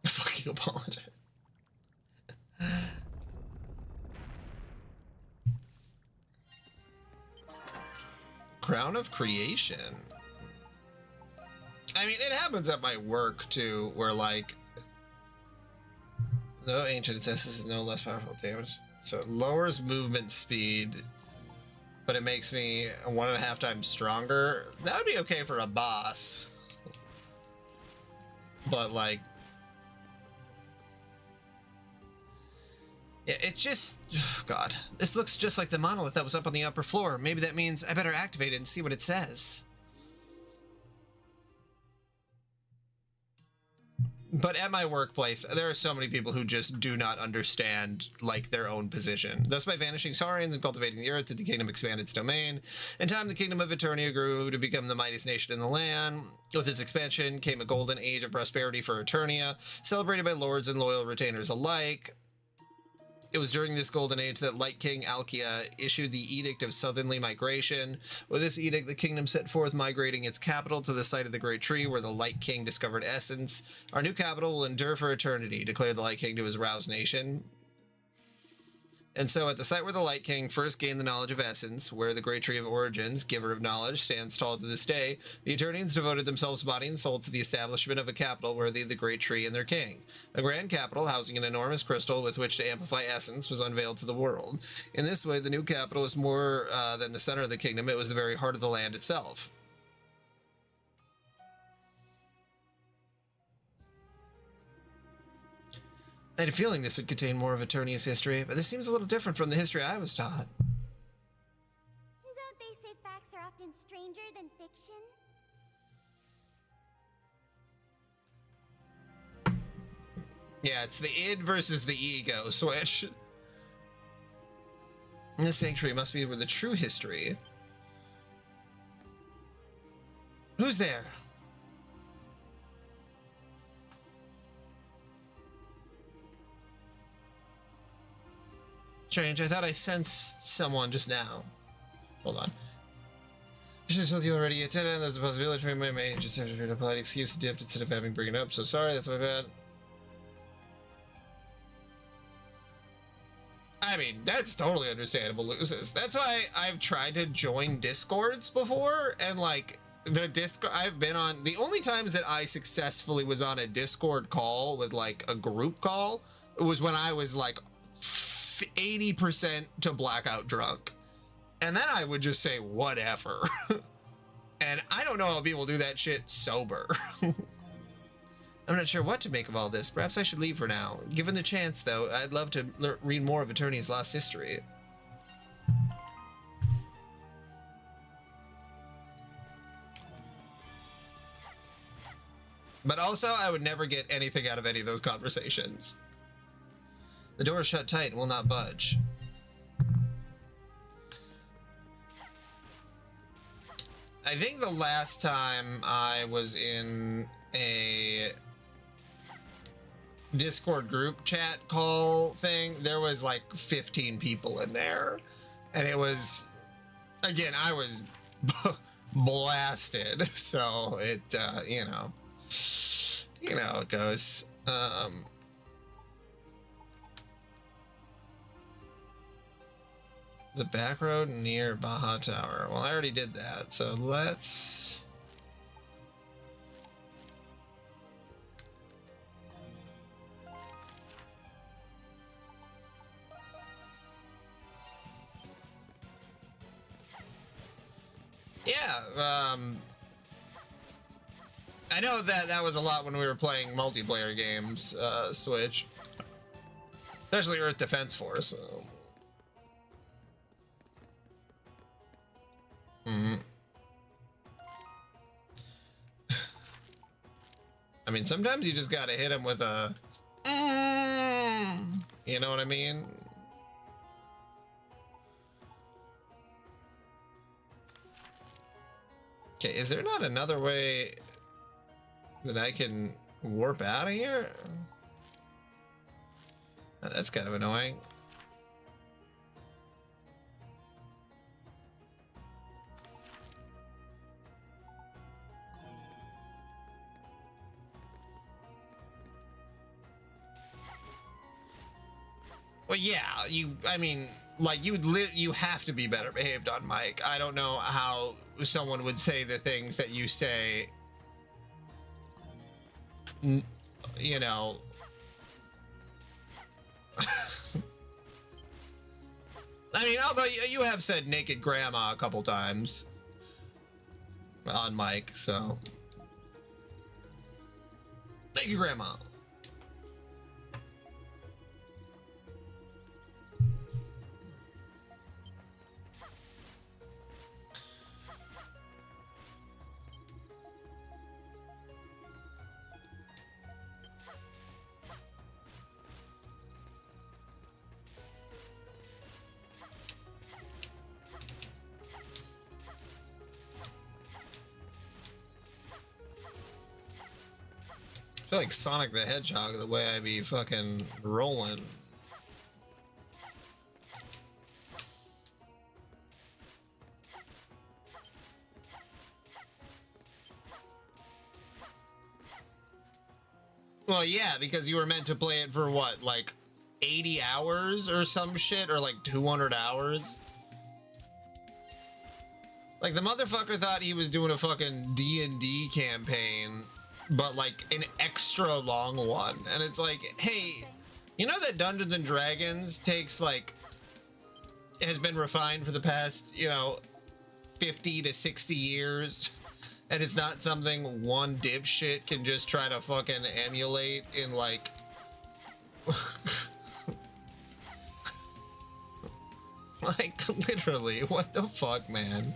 Fucking apologize. Crown of Creation. I mean, it happens at my work too, where like, though ancient assesses is no less powerful damage, so it lowers movement speed, but it makes me 1.5 times stronger. That would be okay for a boss, but like, yeah, it just, God, this looks just like the monolith that was up on the upper floor. Maybe that means I better activate it and see what it says. But at my workplace, there are so many people who just do not understand, like, their own position. Thus, by vanishing Saurians and cultivating the earth, did the kingdom expand its domain. In time, the kingdom of Eternia grew to become the mightiest nation in the land. With its expansion came a golden age of prosperity for Eternia, celebrated by lords and loyal retainers alike. It was during this golden age that Light King Alkia issued the Edict of Southerly Migration. With this edict, the kingdom set forth migrating its capital to the site of the Great Tree where the Light King discovered Essence. Our new capital will endure for eternity, declared the Light King to his roused nation. And so at the site where the Light King first gained the knowledge of Essence, where the Great Tree of Origins, giver of knowledge, stands tall to this day, the Eternians devoted themselves body and soul to the establishment of a capital worthy of the Great Tree and their king. A grand capital housing an enormous crystal with which to amplify Essence was unveiled to the world. In this way, the new capital was more than the center of the kingdom, it was the very heart of the land itself. I had a feeling this would contain more of Eternia's history, but this seems a little different from the history I was taught. Don't they say facts are often stranger than fiction? Yeah, it's the id versus the ego switch. This sanctuary must be where the true history. Who's there? Strange, I thought I sensed someone just now. Hold on. I should have told you already. There's a possibility for my mate. Just have to figure a polite excuse to dipped instead of having bring it up. So sorry, that's my bad. I mean, that's totally understandable, Lucis. That's why I've tried to join Discords before, and like the Discord I've been on, the only times that I successfully was on a Discord call with like a group call was when I was like 80% to blackout drunk, and then I would just say whatever. And I don't know how people do that shit sober. I'm not sure what to make of all this. Perhaps I should leave for now. Given the chance, though, I'd love to read more of Eternia's lost history. But also, I would never get anything out of any of those conversations. The door is shut tight and will not budge. I think the last time I was in a Discord group chat call thing, there was like 15 people in there. And it was, again, I was blasted. So it, you know how it goes. The back road near Baja Tower. Well, I already did that, so let's... Yeah, I know that was a lot when we were playing multiplayer games, Switch. Especially Earth Defense Force, so... I mean, sometimes you just gotta hit him with a... You know what I mean? Okay, is there not another way that I can warp out of here? Oh, that's kind of annoying. Well, yeah, I mean, like, you have to be better behaved on mic. I don't know how someone would say the things that you say you know, I mean, although you have said naked grandma a couple times on mic, so thank you, grandma. I feel like Sonic the Hedgehog the way I be fucking rolling. Well, yeah, because you were meant to play it for what, like 80 hours or some shit, or like 200 hours? Like, the motherfucker thought he was doing a fucking D&D campaign, but like an extra long one. And it's like, hey, you know that Dungeons and Dragons takes like, has been refined for the past, you know, 50 to 60 years, and it's not something one dipshit can just try to fucking emulate in like like literally, what the fuck, man?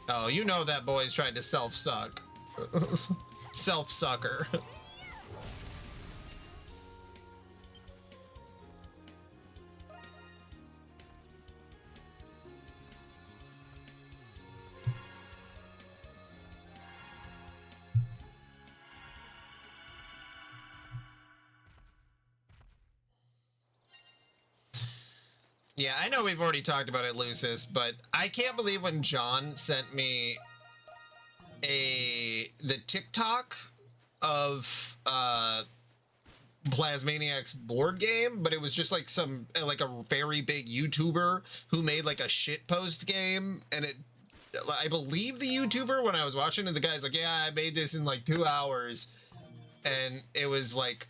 Oh, you know that boy's tried to self-suck. Self-sucker. Yeah, I know we've already talked about it, Lucis, but I can't believe when John sent me the TikTok of Plasmaniac's board game, but it was just like some like a very big YouTuber who made like a shitpost game, and it, I believe the YouTuber, when I was watching it, the guy's like, yeah, I made this in like 2 hours, and it was like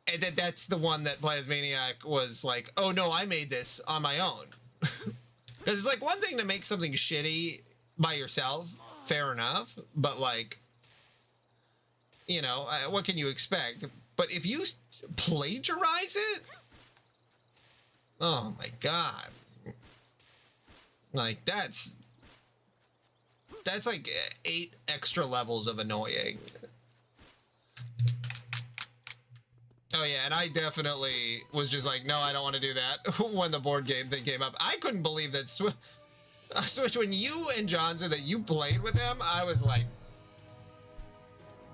and that's the one that Plasmaniac was like, oh no, I made this on my own. Because it's like one thing to make something shitty by yourself, fair enough, but like, you know, what can you expect? But if you plagiarize it, oh my god, like that's like 8 extra levels of annoying. Oh yeah, and I definitely was just like, no, I don't want to do that when the board game thing came up. I couldn't believe that Switch, when you and John said that you played with him, I was like,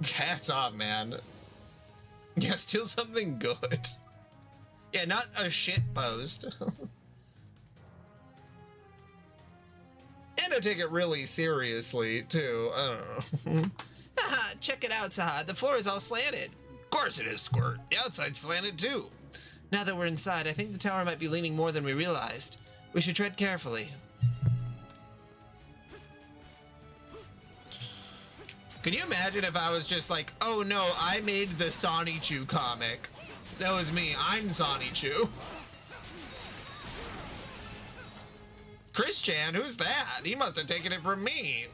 hats off, man. Yeah, still something good. Yeah, not a shit post. And I take it really seriously, too. I don't know. Haha, check it out, Sahad. The floor is all slanted. Of course it is, Squirt. The outside's slanted too. Now that we're inside, I think the tower might be leaning more than we realized. We should tread carefully. Can you imagine if I was just like, oh no, I made the Sonichu comic. That was me. I'm Sonichu. Chris Chan, who's that? He must have taken it from me.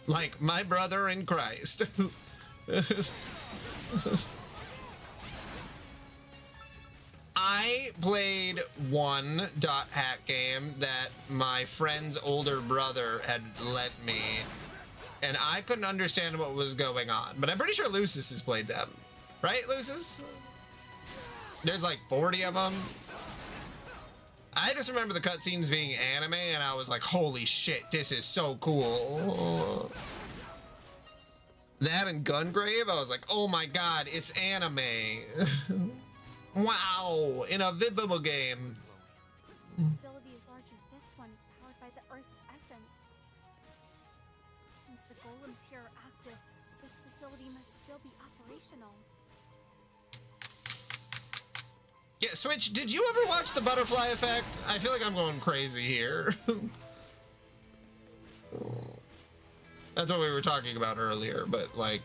Like my brother in Christ. I played one dot hack game that my friend's older brother had lent me, and I couldn't understand what was going on. But I'm pretty sure Lucis has played them. Right, Lucis? There's like 40 of them. I just remember the cutscenes being anime, and I was like, holy shit, this is so cool. That and Gungrave, I was like, oh my god, it's anime. Wow, in a video game. A facility as large as this one is powered by the Earth's essence. Since the golems here are active, this facility must still be operational. Yeah, Switch, did you ever watch The Butterfly Effect? I feel like I'm going crazy here. That's what we were talking about earlier, but like...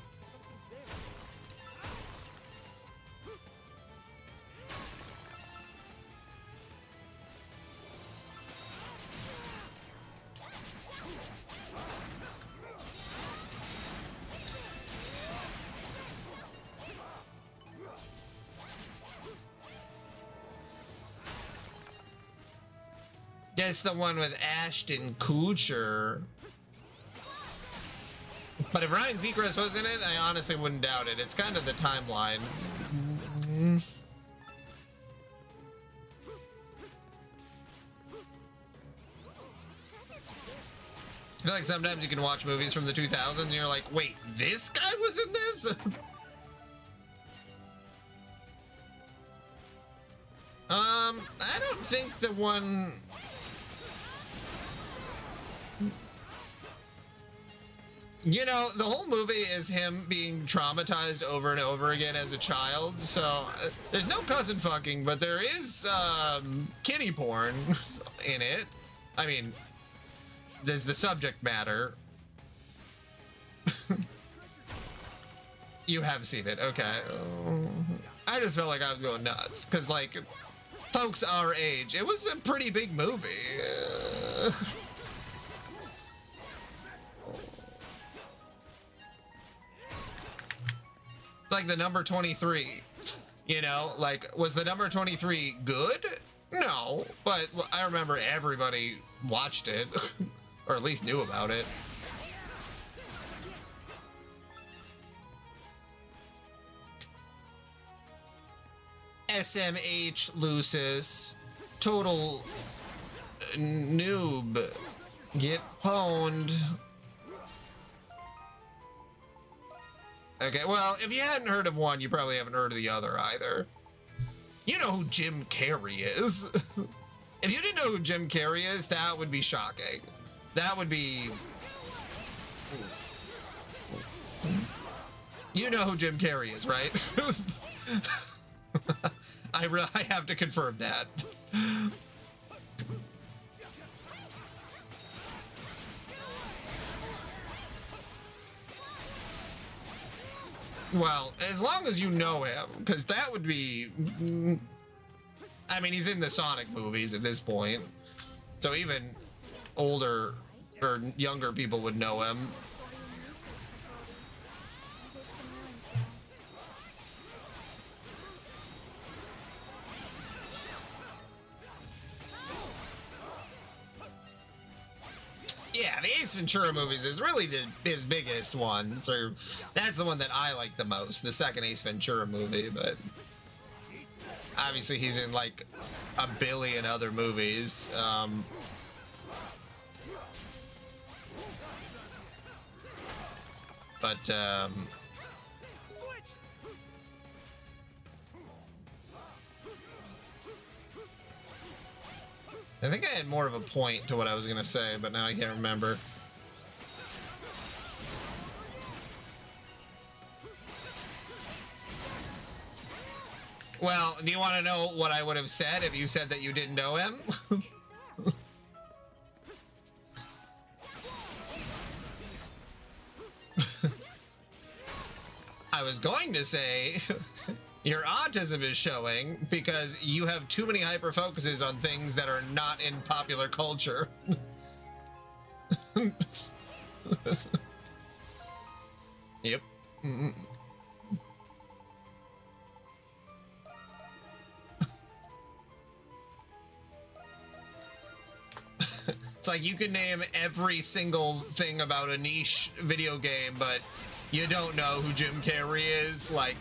That's the one with Ashton Kutcher. But if Ryan Seacrest was in it, I honestly wouldn't doubt it. It's kind of the timeline. I feel like sometimes you can watch movies from the 2000s and you're like, wait, this guy was in this? I don't think the one... You know, the whole movie is him being traumatized over and over again as a child, so there's no cousin fucking, but there is kitty porn in it. I mean, there's the subject matter. You have seen it, okay. I just felt like I was going nuts, because, like, folks our age, it was a pretty big movie. Like the number 23, you know, like, was the number 23 good? No, but I remember everybody watched it, or at least knew about it. SMH Lucis, total noob, get pwned. Okay, well, if you hadn't heard of one, you probably haven't heard of the other either. You know who Jim Carrey is. If you didn't know who Jim Carrey is, that would be shocking. That would be... You know who Jim Carrey is, right? I have to confirm that. Well, as long as you know him, because that would be... I mean, he's in the Sonic movies at this point, so even older or younger people would know him. Yeah, the Ace Ventura movies is really his biggest one. So that's the one that I like the most, the second Ace Ventura movie. But obviously he's in like a billion other movies. I think I had more of a point to what I was gonna say, but now I can't remember. Well, do you want to know what I would have said if you said that you didn't know him? I was going to say your autism is showing because you have too many hyper focuses on things that are not in popular culture. Yep. It's like you can name every single thing about a niche video game, but you don't know who Jim Carrey is. Like,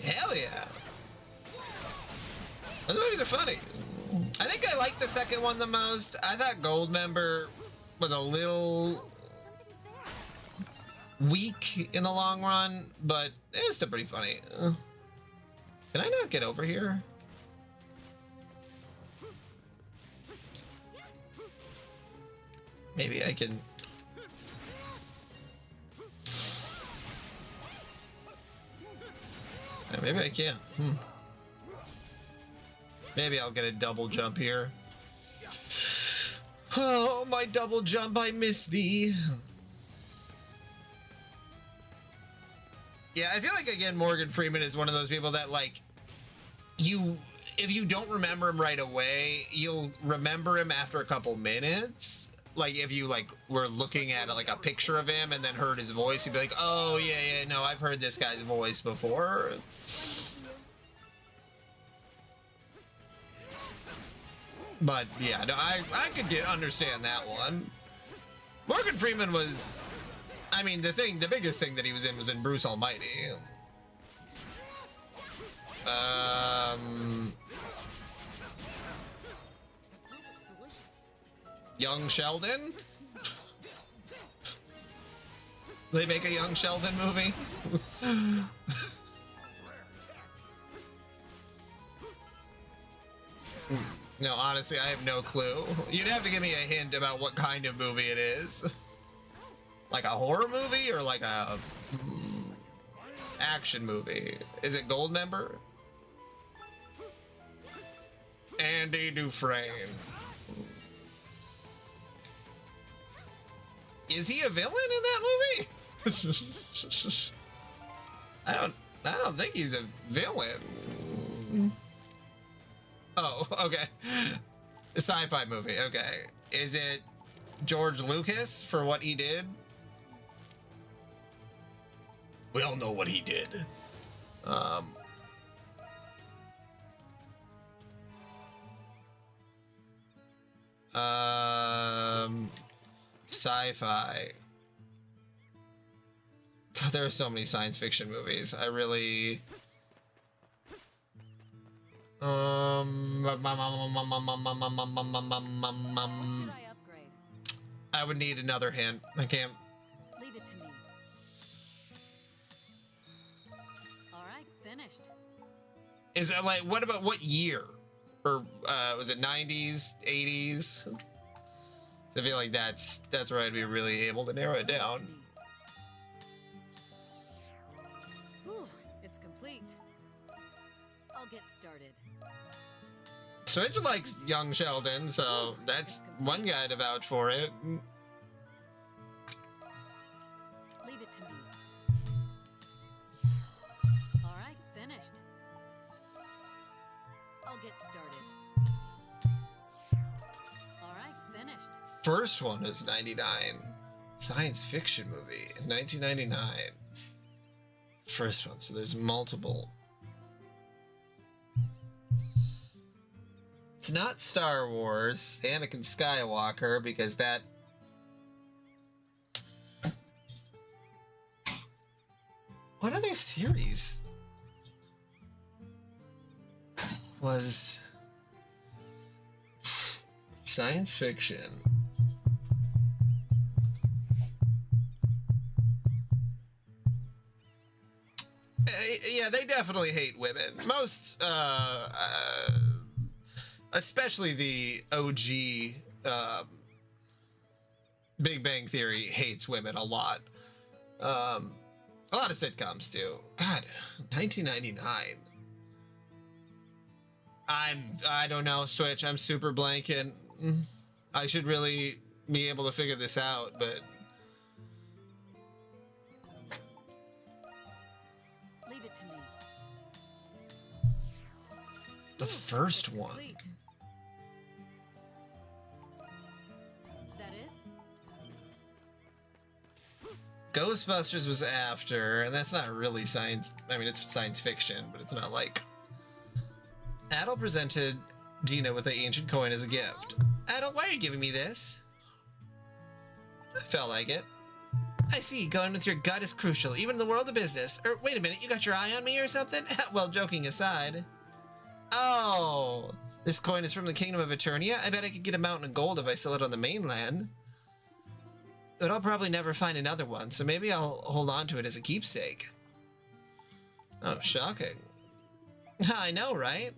hell yeah. Those movies are funny. I think I like the second one the most. I thought Goldmember was a little weak in the long run, but it was still pretty funny. Can I not get over here? Maybe I can. Yeah, maybe I can't. Maybe I'll get a double jump here. Oh, my double jump, I miss thee. Yeah, I feel like, again, Morgan Freeman is one of those people that, like, if you don't remember him right away, you'll remember him after a couple minutes. Like, if you, like, were looking at, like, a picture of him and then heard his voice, you'd be like, oh, yeah, no, I've heard this guy's voice before. But, yeah, no, I could understand that one. Morgan Freeman was... I mean, the biggest thing that he was in Bruce Almighty. Young Sheldon? They make a Young Sheldon movie? No, honestly, I have no clue. You'd have to give me a hint about what kind of movie it is. Like a horror movie or like a action movie? Is it Goldmember? Andy Dufresne. Is he a villain in that movie? I don't think he's a villain. Oh, okay. A sci-fi movie, okay. Is it George Lucas for what he did? We all know what he did. Sci-fi. God, there are so many science fiction movies. I really... Should I upgrade? I would need another hint. I can't... Leave it to me. Alright, finished. Is it like, what about what year? Or was it 90s, 80s? I feel like that's where I'd be really able to narrow it down. Whew, it's complete. I'll get started. Switch likes Young Sheldon, so that's one guy to vouch for it. Leave it to me. Alright, finished. I'll get started. Alright, finished. First one is 99. Science fiction movie, 1999. First one, so there's multiple. It's not Star Wars, Anakin Skywalker, because that... What other series was science fiction? Yeah, they definitely hate women. Most, especially the OG Big Bang Theory hates women a lot. A lot of sitcoms do. God, 1999. I don't know, Switch. I'm super blanking. I should really be able to figure this out, but Leave it to me. the first one. Is that it? Ghostbusters was after, and that's not really science. I mean, it's science fiction, but it's not like. Adel presented Dina with the ancient coin as a gift. Adel, why are you giving me this? I felt like it. I see, going with your gut is crucial, even in the world of business. Wait a minute, you got your eye on me or something? Well, joking aside. Oh, this coin is from the Kingdom of Eternia? I bet I could get a mountain of gold if I sell it on the mainland. But I'll probably never find another one, so maybe I'll hold on to it as a keepsake. Oh, shocking. I know, right?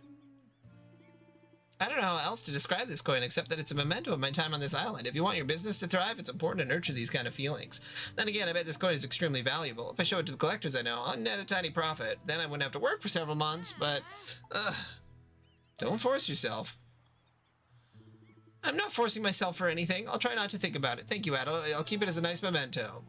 I don't know how else to describe this coin except that it's a memento of my time on this island. If you want your business to thrive, it's important to nurture these kind of feelings. Then again, I bet this coin is extremely valuable. If I show it to the collectors I know, I'll net a tiny profit. Then I wouldn't have to work for several months, but... don't force yourself. I'm not forcing myself for anything. I'll try not to think about it. Thank you, Adel. I'll keep it as a nice memento.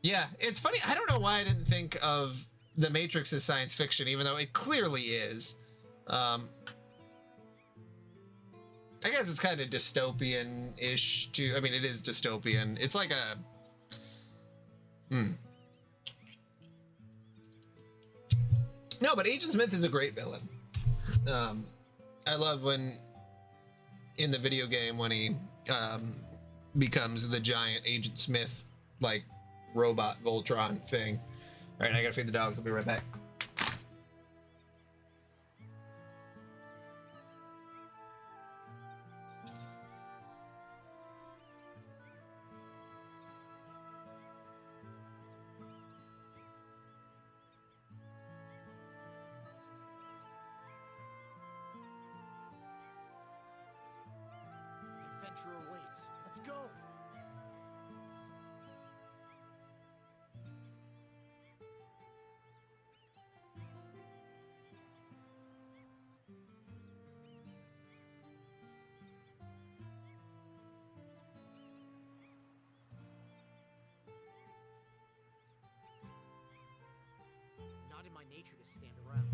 Yeah, it's funny. I don't know why I didn't think of The Matrix as science fiction, even though it clearly is. I guess it's kind of dystopian-ish too. I mean, it is dystopian. It's like a... No, but Agent Smith is a great villain. I love when, in the video game, when he becomes the giant Agent Smith, like, robot Voltron thing. All right, I gotta feed the dogs. I'll be right back. Adventure awaits. Let's go! Not in my nature to stand around.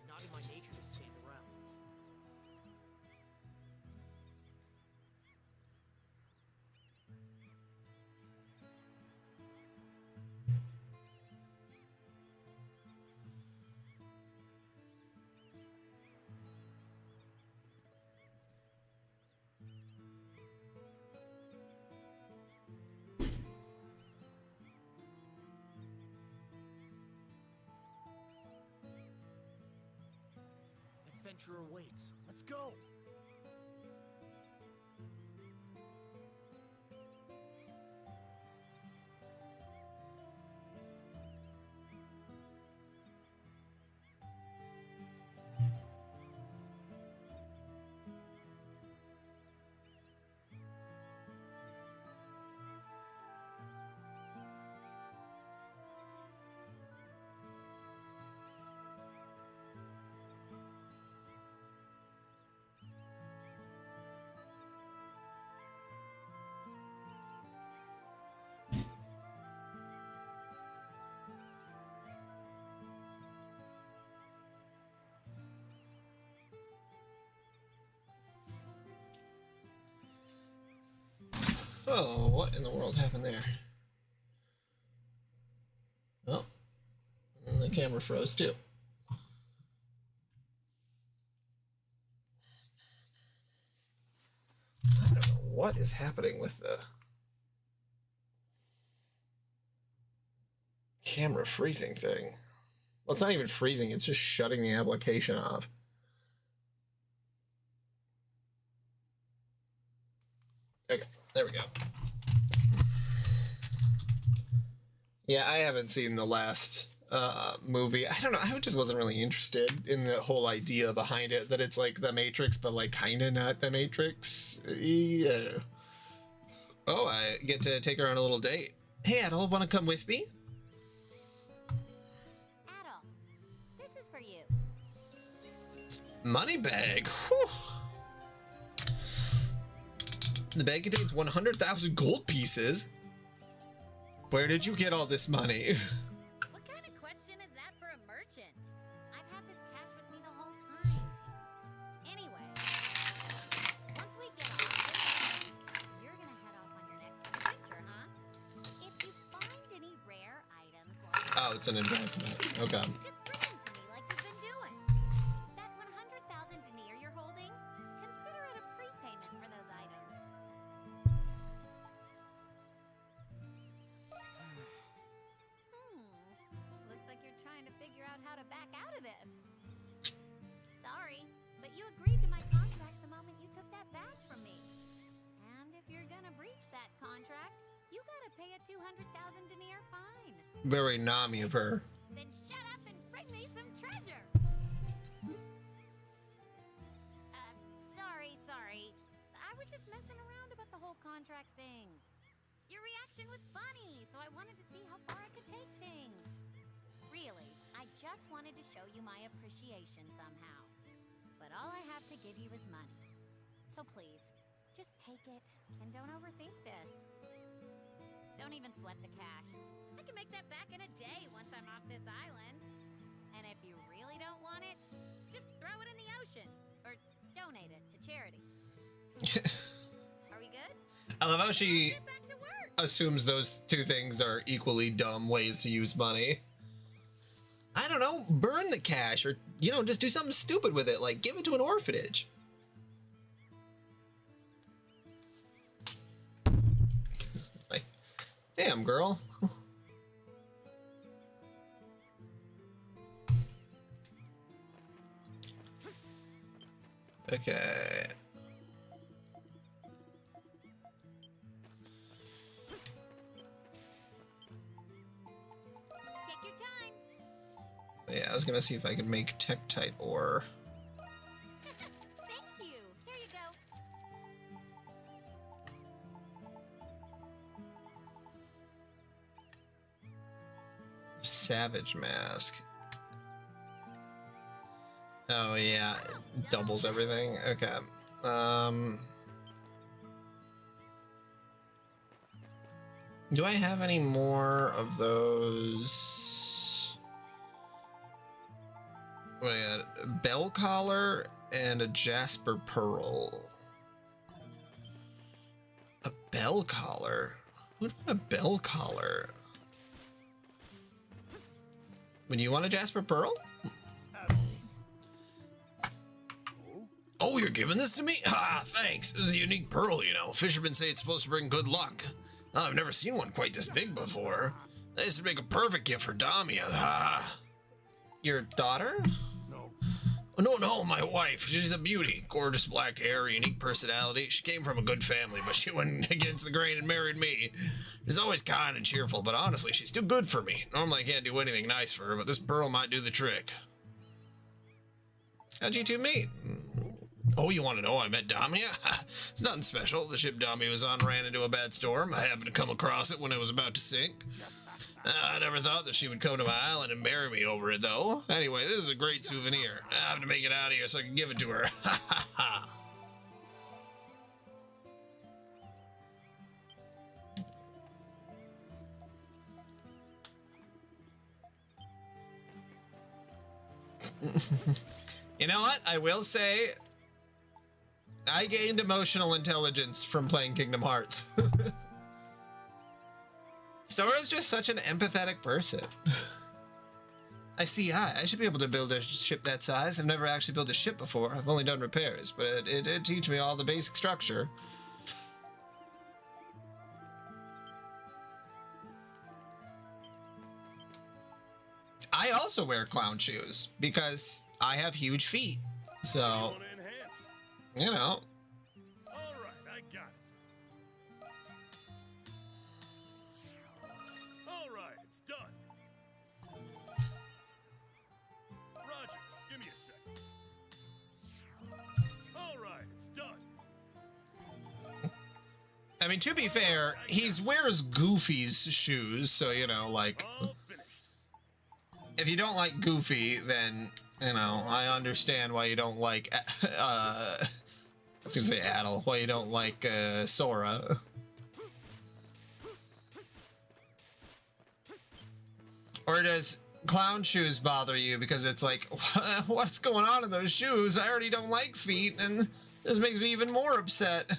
Not in my nature to stand around. Adventure awaits. Let's go! Oh, what in the world happened there? Oh, and the camera froze too. what is happening with the camera freezing thing. Well, it's not even freezing, it's just shutting the application off. Okay, there we go. Yeah, I haven't seen the last movie. I don't know, I just wasn't really interested in the whole idea behind it, that it's like The Matrix, but like kind of not The Matrix. Yeah. Oh, I get to take her on a little date. Hey, Adel, want to come with me? Adel, this is for you. Money bag. Whew. The bag contains 100,000 gold pieces. Where did you get all this money? What kind of question is that for a merchant? I've had this cash with me the whole time. Anyway, once we get off this island, you're gonna head off on your next adventure, huh? If you find any rare items while Oh, it's an investment. Okay. just bring them to me like you've been doing. That 100,000 denier you're holding, consider it a prepayment for those items. Looks like you're trying to figure out how to back out of this. Sorry, but you agreed to my contract the moment you took that bag from me. And if you're gonna breach that contract, you gotta pay a 200,000 denier fine. Very Nami of her. Then shut up and bring me some treasure. Sorry. I was just messing around about the whole contract thing. Your reaction was funny, so I wanted to see how far I could take things. Really, I just wanted to show you my appreciation somehow. But all I have to give you is money. So please, just take it and don't overthink this. Don't even sweat the cash. I can make that back in a day once I'm off this island. And if you really don't want it, just throw it in the ocean or donate it to charity. Are we good? I love how she Get back to work. assumes those two things are equally dumb ways to use money. I don't know, burn the cash, or, you know, just do something stupid with it, like give it to an orphanage. Like, damn, girl. Okay. Take your time. Yeah, I was gonna see if I could make Tektite ore. Thank you. Here you go. Savage mask. Oh yeah, it doubles everything. Okay. Do I have any more of those? What I got? A bell collar and a jasper pearl. A bell collar? What about a bell collar? When you want a jasper pearl? Oh, you're giving this to me? Ah, thanks. This is a unique pearl, you know. Fishermen say it's supposed to bring good luck. Oh, I've never seen one quite this big before. That used to make a perfect gift for Damia. Ah. Your daughter? No, my wife. She's a beauty. Gorgeous black hair, unique personality. She came from a good family, but she went against the grain and married me. She's always kind and cheerful, but honestly, she's too good for me. Normally, I can't do anything nice for her, but this pearl might do the trick. How'd you two meet? Oh, you want to know? I met Damia? It's nothing special. The ship Damia was on ran into a bad storm. I happened to come across it when it was about to sink. I never thought that she would come to my island and marry me over it, though. Anyway, this is a great souvenir. I have to make it out of here so I can give it to her. You know what? I will say, I gained emotional intelligence from playing Kingdom Hearts. Sora's just such an empathetic person. I see. I should be able to build a ship that size. I've never actually built a ship before. I've only done repairs, but it did teach me all the basic structure. I also wear clown shoes because I have huge feet. So, you know. All right, I got it. All right, it's done. Roger, give me a second. All right, it's done. I mean, to be fair, he wears Goofy's shoes, so, you know, like, if you don't like Goofy, then, you know, I understand why you don't like, I was gonna say Adel, why you don't like, Sora. Or does clown shoes bother you because it's like, what's going on in those shoes? I already don't like feet, and this makes me even more upset.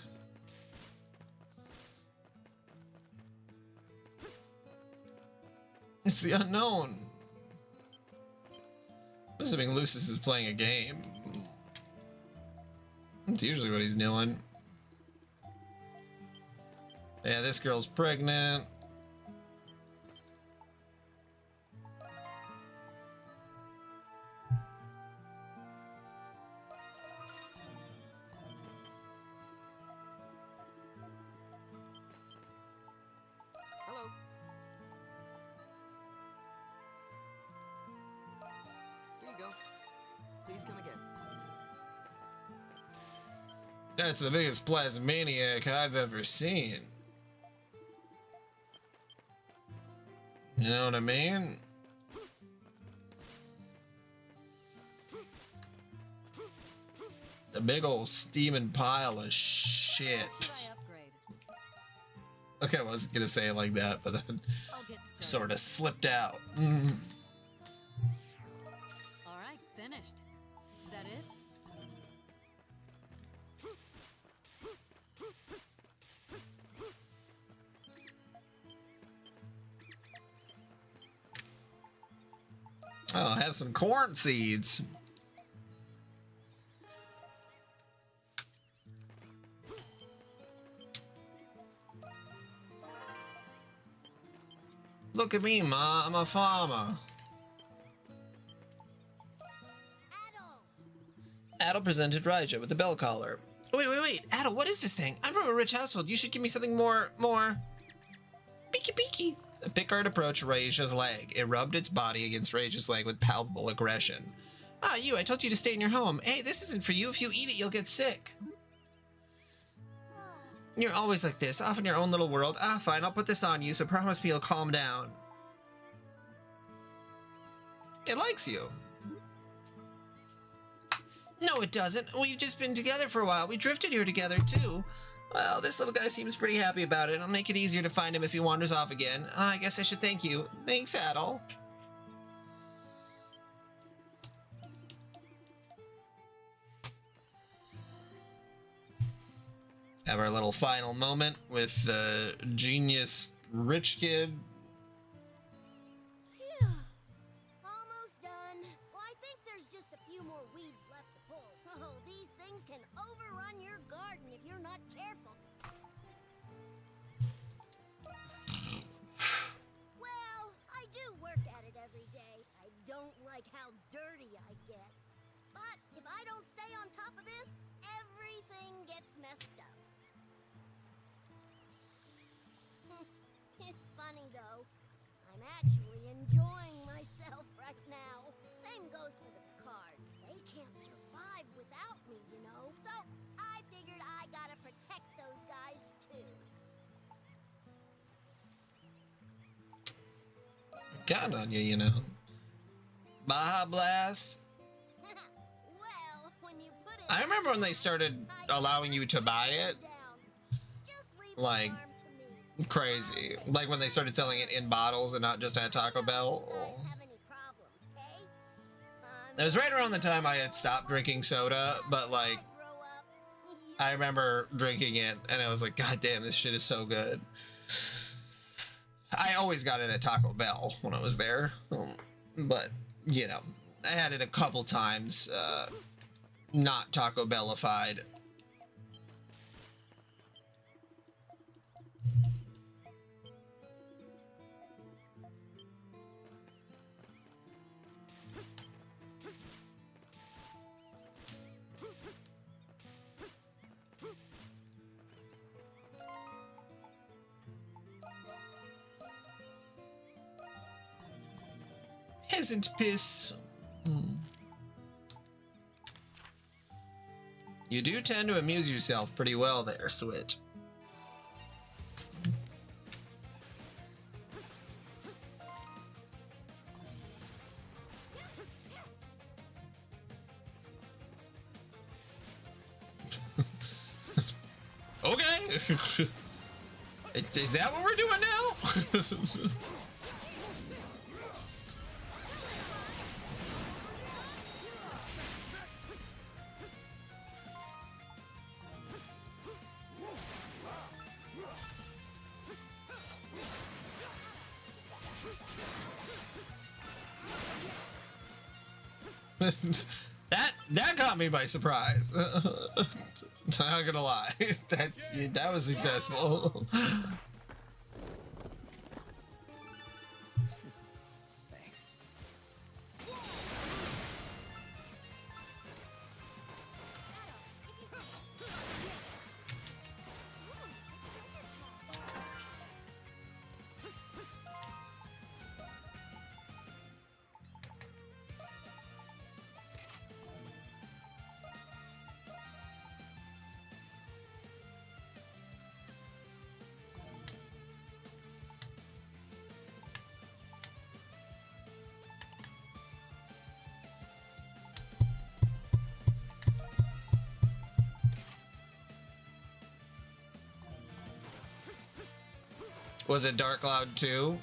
It's the unknown. Assuming Lucius is playing a game. That's usually what he's doing. Yeah, this girl's pregnant. Hello. Here you go. Please come again. That's the biggest plasmaniac I've ever seen. You know what I mean? A big old steaming pile of shit. Okay, I was gonna say it like that, but then sort of slipped out. All right, finished. Is that it? I'll have some corn seeds. Look at me, Ma. I'm a farmer. Adel presented Raija with the bell collar. Oh, wait. Adel, what is this thing? I'm from a rich household. You should give me something more... Peeky. The Picard approached Raija's leg. It rubbed its body against Raija's leg with palpable aggression. Ah, you, I told you to stay in your home. Hey, this isn't for you. If you eat it, you'll get sick. You're always like this, off in your own little world. Ah, fine, I'll put this on you, so promise me you'll calm down. It likes you. No, it doesn't. We've just been together for a while. We drifted here together, too. Well, this little guy seems pretty happy about it. I'll make it easier to find him if he wanders off again. I guess I should thank you. Thanks, Adel. Have our little final moment with the genius rich kid. Phew. Almost done. Well, I think there's just a few more weeds left to pull. Oh, these things can overrun your garden if you're not careful. Well, I do work at it every day. I don't like how dirty I get. But if I don't stay on top of this, everything gets messed up. It's funny, though. I'm actually enjoying myself right now. Same goes for the cards. They can't survive without me, you know? So, I figured I gotta protect those guys, too. Counting on you, you know. Baja Blast. Well, when you put it... I remember when they started allowing you to buy it. Like... crazy. Like when they started selling it in bottles and not just at Taco Bell. It was right around the time I had stopped drinking soda, but like I remember drinking it and I was like, God damn, this shit is so good. I always got it at Taco Bell when I was there, but you know, I had it a couple times, not Taco Bellified. peasant piss. You do tend to amuse yourself pretty well there, Switch. Okay. Is that what we're doing now? that caught me by surprise. Not gonna lie, that was successful. Was it Dark Cloud 2?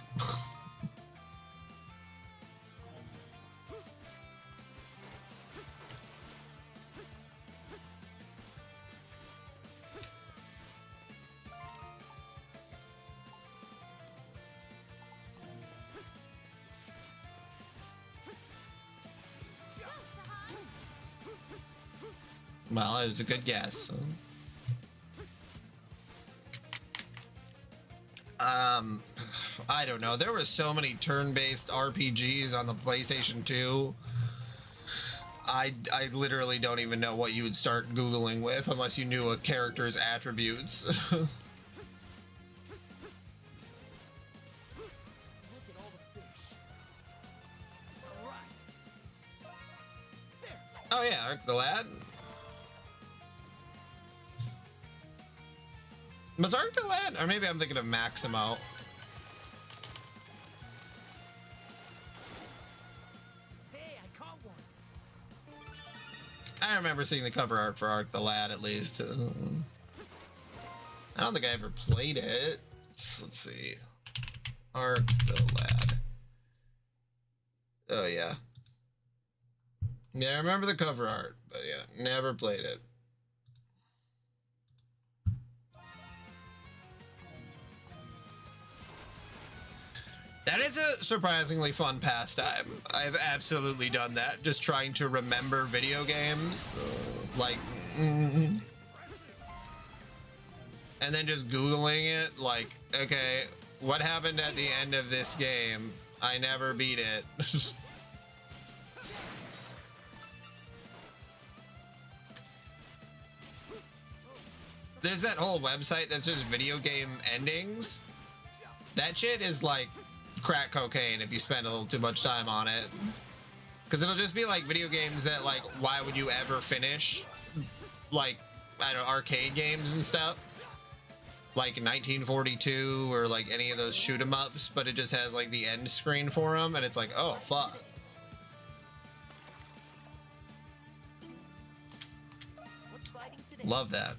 Well, it was a good guess. I don't know. There were so many turn-based RPGs on the PlayStation 2. I literally don't even know what you would start Googling with unless you knew a character's attributes. Oh yeah, Ark the Lad. Was Ark the Lad? Or maybe I'm thinking of Maximo. I remember seeing the cover art for Ark the Lad at least. I don't think I ever played it. Let's see. Ark the Lad. Oh yeah. Yeah, I remember the cover art, but yeah, never played it. That is a surprisingly fun pastime. I've absolutely done that. Just trying to remember video games. Like, and then just Googling it. Like, okay, what happened at the end of this game? I never beat it. There's that whole website that's just video game endings. That shit is like crack cocaine if you spend a little too much time on it, because it'll just be like video games that, like, why would you ever finish? Like, I don't know, arcade games and stuff, like 1942 or like any of those shoot 'em ups, but it just has like the end screen for them, and it's like, oh fuck. Love that.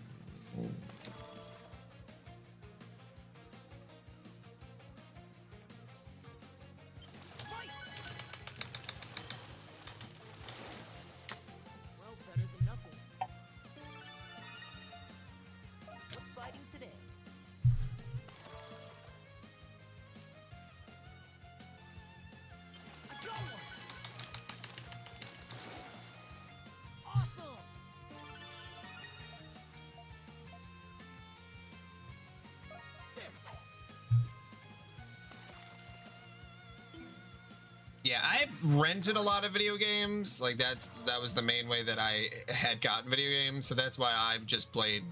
Yeah, I rented a lot of video games. Like that was the main way that I had gotten video games, so that's why I've just played.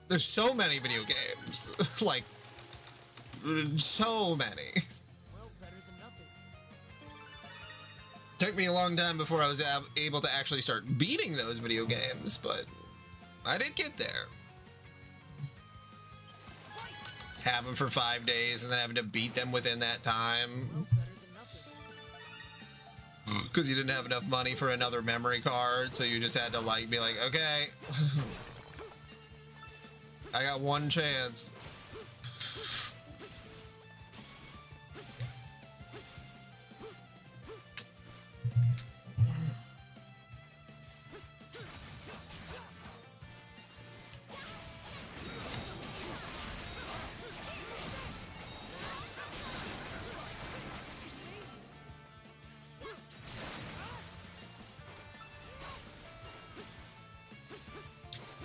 There's so many video games. Like so many. Took me a long time before I was able to actually start beating those video games, but I did get there. Have them for 5 days and then having to beat them within that time. Because you didn't have enough money for another memory card, so you just had to like be like, okay, I got one chance.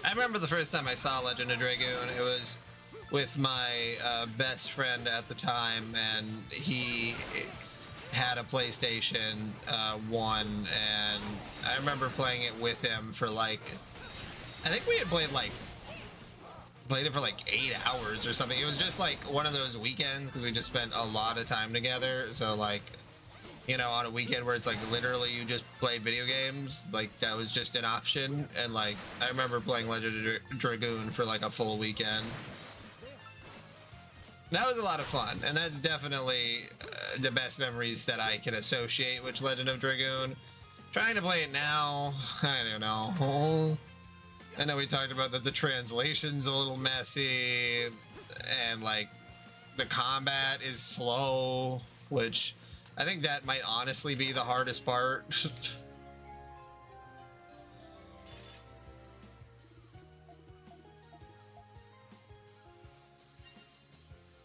I remember the first time I saw Legend of Dragoon, it was with my best friend at the time, and he had a PlayStation 1, and I remember playing it with him for like, I think we had played it for like 8 hours or something. It was just like one of those weekends because we just spent a lot of time together. So like, you know, on a weekend where it's like literally you just played video games, like that was just an option. And like, I remember playing Legend of Dragoon for like a full weekend. That was a lot of fun, and that's definitely the best memories that I can associate with Legend of Dragoon. Trying to play it now, I don't know. I know we talked about that the translation's a little messy, and like the combat is slow, which I think that might honestly be the hardest part.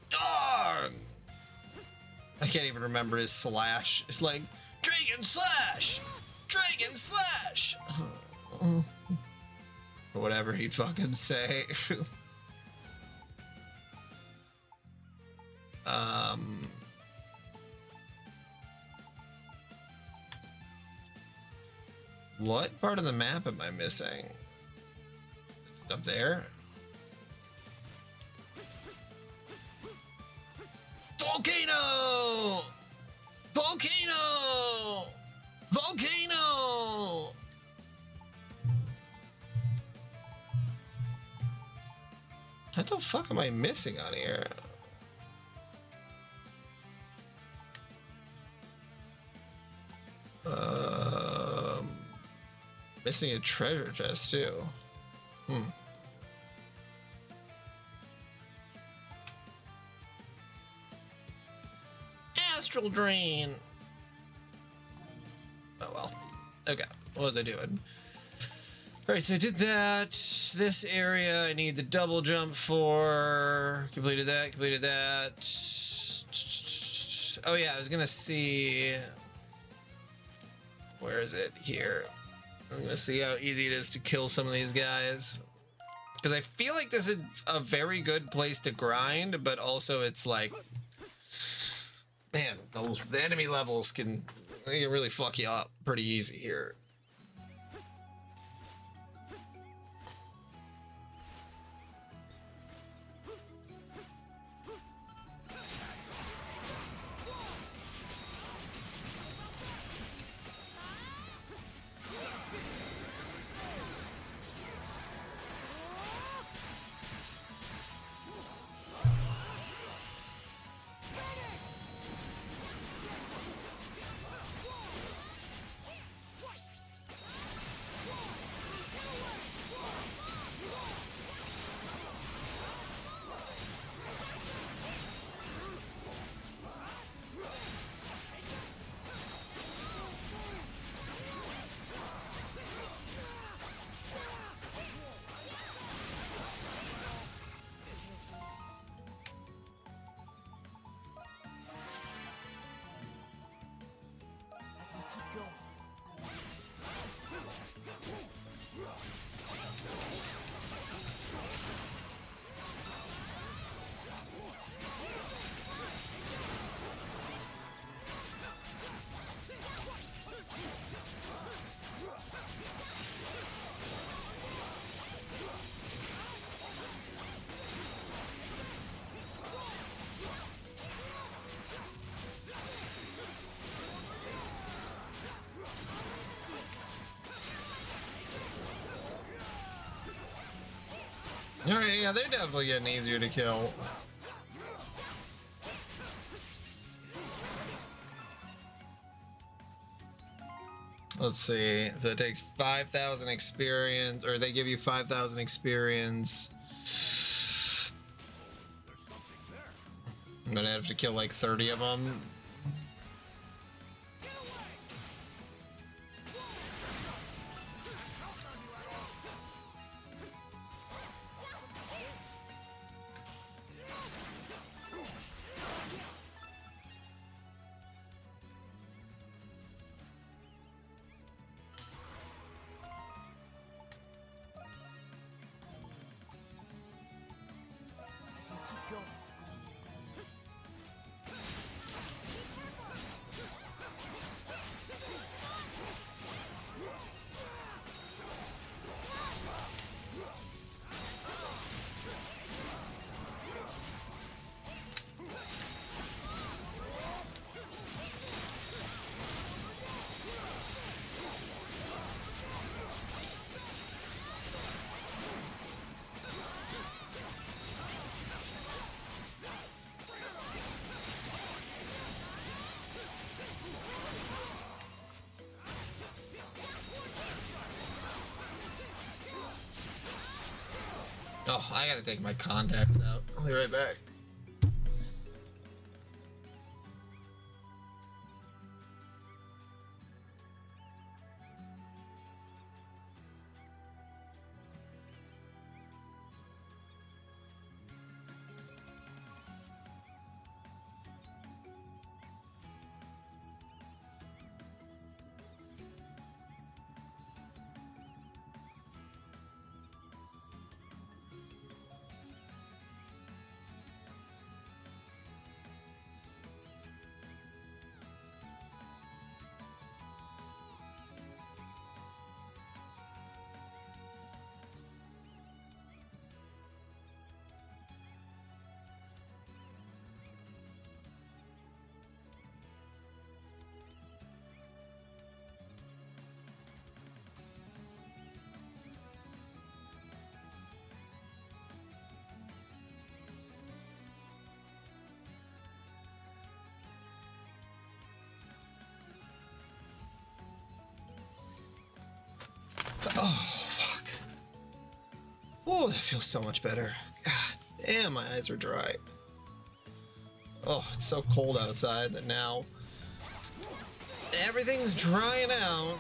Dog! I can't even remember his slash. It's like, Dragon Slash! Dragon Slash! Or whatever he'd fucking say. What part of the map am I missing? Up there? Volcano! Volcano! Volcano! What the fuck am I missing on here? Missing a treasure chest too. Astral Drain. Oh well. Okay. What was I doing? Alright, so I did that. This area I need the double jump for. Completed that, completed that. Oh yeah, I was gonna see. Where is it? Here. I'm gonna see how easy it is to kill some of these guys. Because I feel like this is a very good place to grind, but also it's like, man, the enemy levels can really fuck you up pretty easy here. Alright, yeah, they're definitely getting easier to kill. Let's see. So it takes 5,000 experience, or they give you 5,000 experience. I'm gonna have to kill like 30 of them. Oh, I gotta take my contacts out. I'll be right back. Oh, fuck. Oh, that feels so much better. God damn, my eyes are dry. Oh, it's so cold outside that now everything's drying out.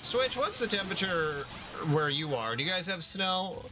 Switch, what's the temperature where you are? Do you guys have snow?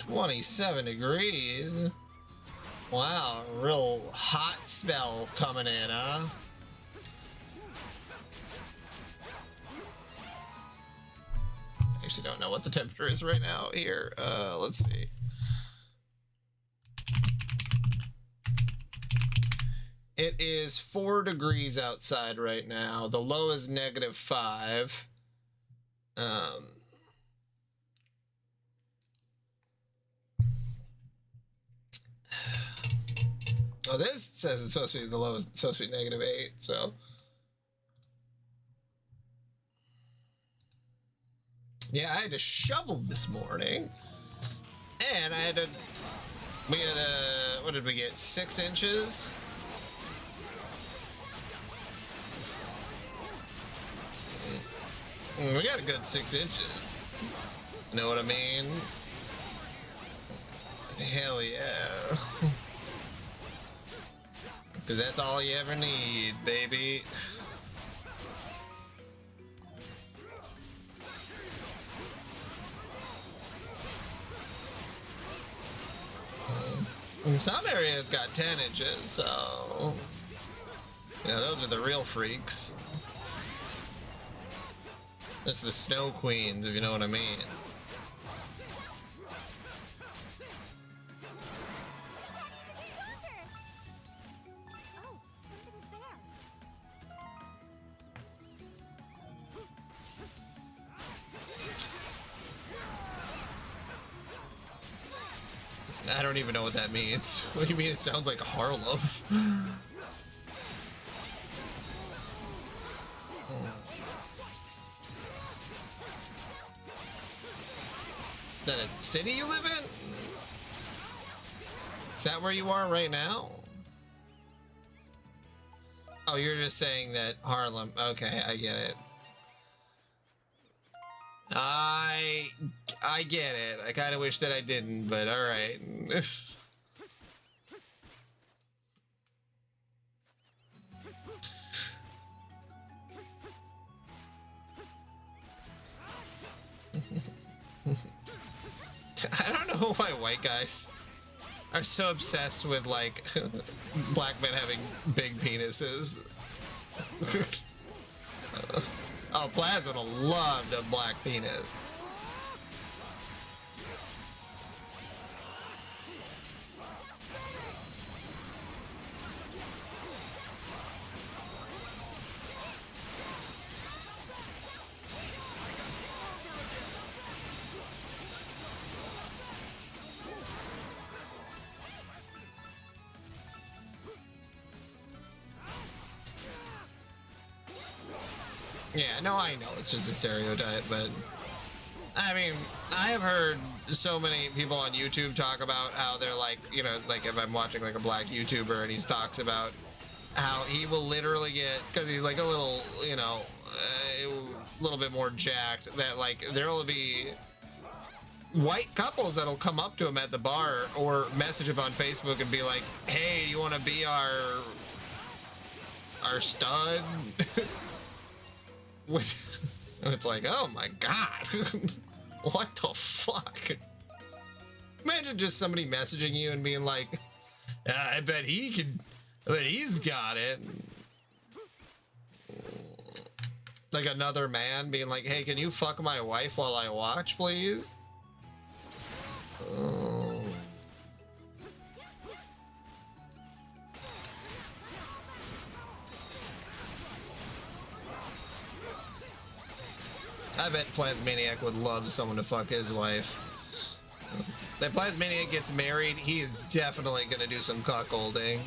.27 degrees. Wow, real hot spell coming in, huh? I actually don't know what the temperature is right now here. Let's see. It is 4 degrees outside right now. The low is -5. Oh, this says it's supposed to be the low is supposed to be -8, so. Yeah, I had to shovel this morning. And I had to, we had what did we get, 6 inches? We got a good 6 inches. Know what I mean? Hell yeah. Because that's all you ever need, baby. Some areas got 10 inches, so... Yeah, those are the real freaks. That's the snow queens, if you know what I mean. I don't even know what that means. What do you mean it sounds like Harlem? Is that a city you live in? Is that where you are right now? Oh, you're just saying that Harlem. Okay, I get it. I get it. I kind of wish that I didn't, but all right. I don't know why white guys are so obsessed with like black men having big penises. Oh, Plasma loved a black penis. Yeah, no, I know it's just a stereotype, but I mean, I have heard so many people on YouTube talk about how they're like, you know, like if I'm watching like a black YouTuber and he talks about how he will literally get, because he's like a little, you know, a little bit more jacked, that like there will be white couples that'll come up to him at the bar or message him on Facebook and be like, hey, you want to be our stud? It's like, oh my god. What the fuck? Imagine just somebody messaging you and being like, I bet he's got it. Like another man being like, hey, can you fuck my wife while I watch, please? I bet Plasmaniac would love someone to fuck his wife. If Plasmaniac gets married, he is definitely gonna do some cuckolding.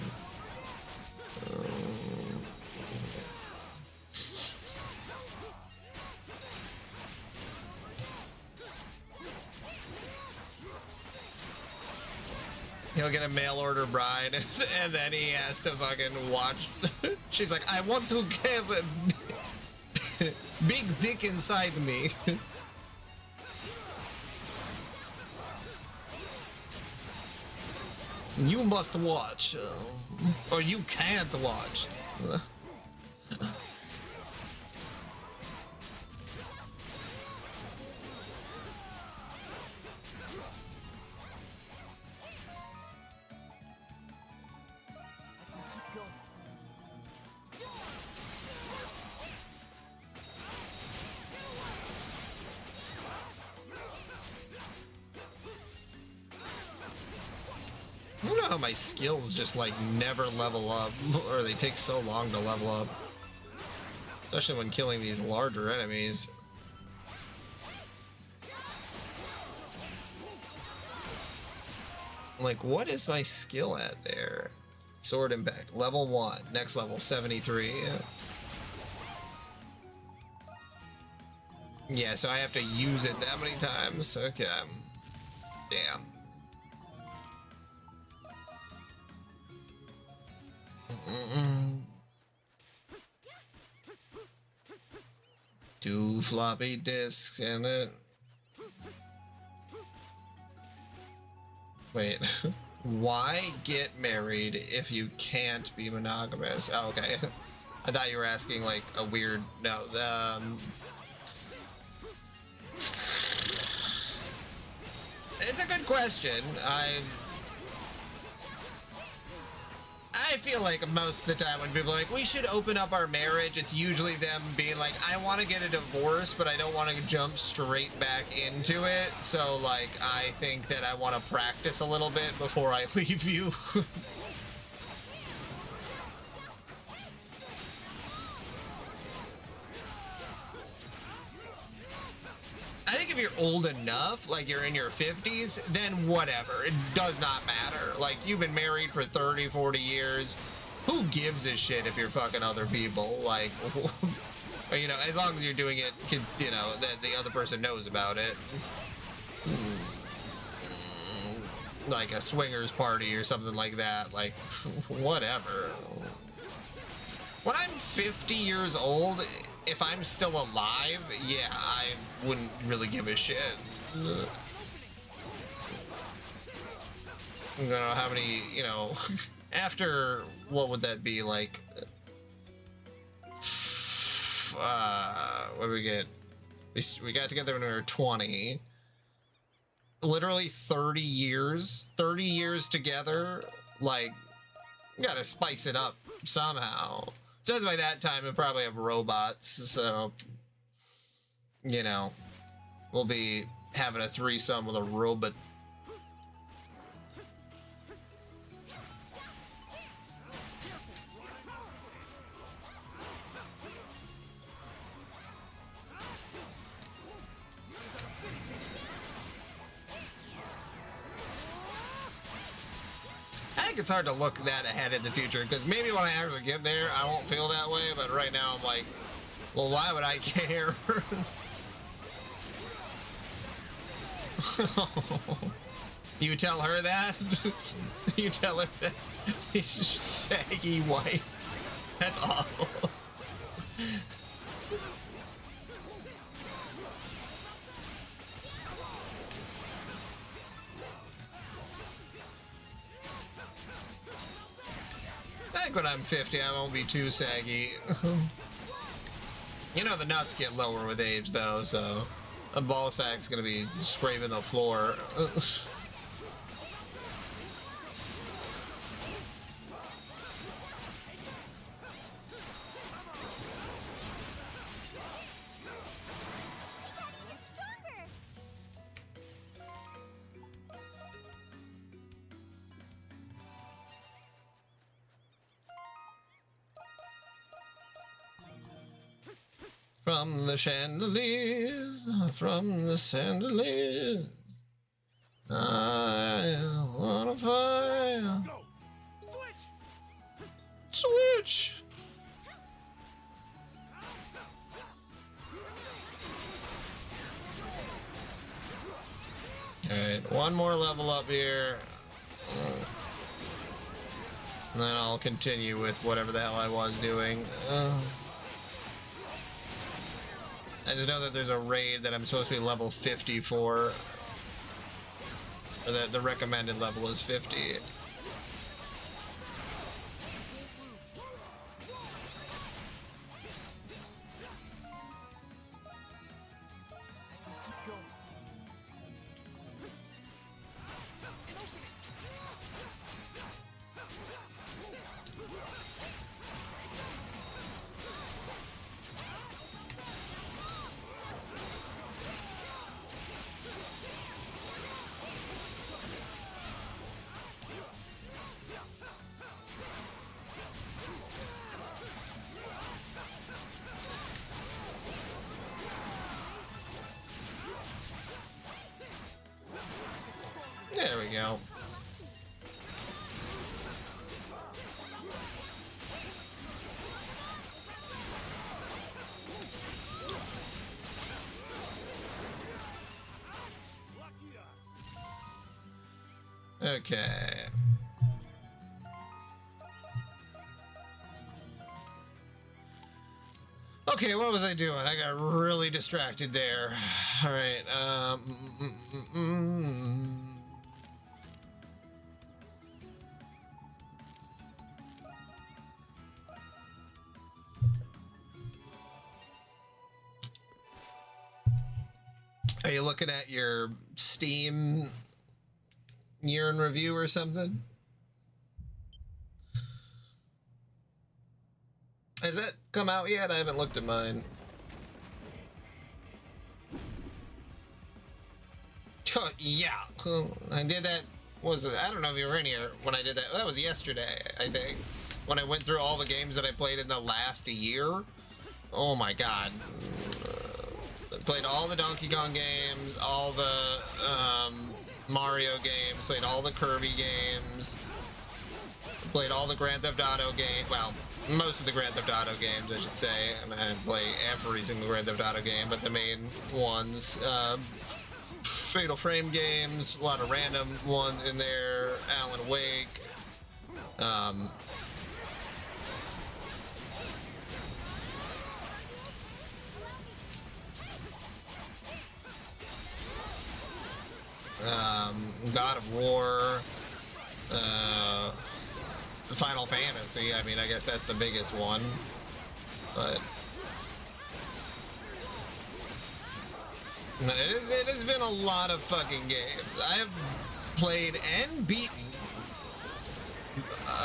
He'll get a mail order bride, and then he has to fucking watch. She's like, I want to have a big dick inside me. You must watch, or you can't watch. I don't know how my skills just like never level up, or they take so long to level up. Especially when killing these larger enemies. Like, what is my skill at there? Sword impact, level 1, next level 73. Yeah, so I have to use it that many times. Okay. Damn. Two floppy disks in it. Wait, why get married if you can't be monogamous? Oh, okay. I thought you were asking like a weird, no, it's a good question. I feel like most of the time when people are like, we should open up our marriage, it's usually them being like, I want to get a divorce, but I don't want to jump straight back into it. So, like, I think that I want to practice a little bit before I leave you. I think if you're old enough, like you're in your 50s, then whatever. It does not matter. Like, you've been married for 30, 40 years. Who gives a shit if you're fucking other people? Like, you know, as long as you're doing it, you know, that the other person knows about it. Like a swingers party or something like that. Like, whatever. When I'm 50 years old, if I'm still alive, yeah, I wouldn't really give a shit. I don't know how many, you know, after, what would that be, like, what do we get? We got together when we were 20. Literally 30 years together. Like, you gotta spice it up somehow. Just by that time, we'll probably have robots, so, you know, we'll be having a threesome with a robot. I think it's hard to look that ahead in the future, because maybe when I actually get there, I won't feel that way, but right now I'm like, well, why would I care? You tell her that? You tell her that? Saggy wife. That's awful. I think when I'm 50, I won't be too saggy. You know, the nuts get lower with age, though, so a ball sack's gonna be scraping the floor. From the chandeliers, I wanna fire. Switch! Alright, one more level up here. And then I'll continue with whatever the hell I was doing. I just know that there's a raid that I'm supposed to be level 50 for. Or that the recommended level is 50. There we go. Okay. Okay, what was I doing? I got really distracted there. All right. Are you looking at your Steam year in review or something? Has that come out yet? I haven't looked at mine. Yeah, I did that. Was it? I don't know if you were in here when I did that. That was yesterday, I think, when I went through all the games that I played in the last year. Oh my god. Played all the Donkey Kong games, all the Mario games, played all the Kirby games, played all the Grand Theft Auto games. Well, most of the Grand Theft Auto games, I should say. I mean, I didn't play every single Grand Theft Auto game, but the main ones. Fatal Frame games, a lot of random ones in there. Alan Wake. God of War, Final Fantasy. I mean, I guess that's the biggest one, but it has been a lot of fucking games. I have played and beaten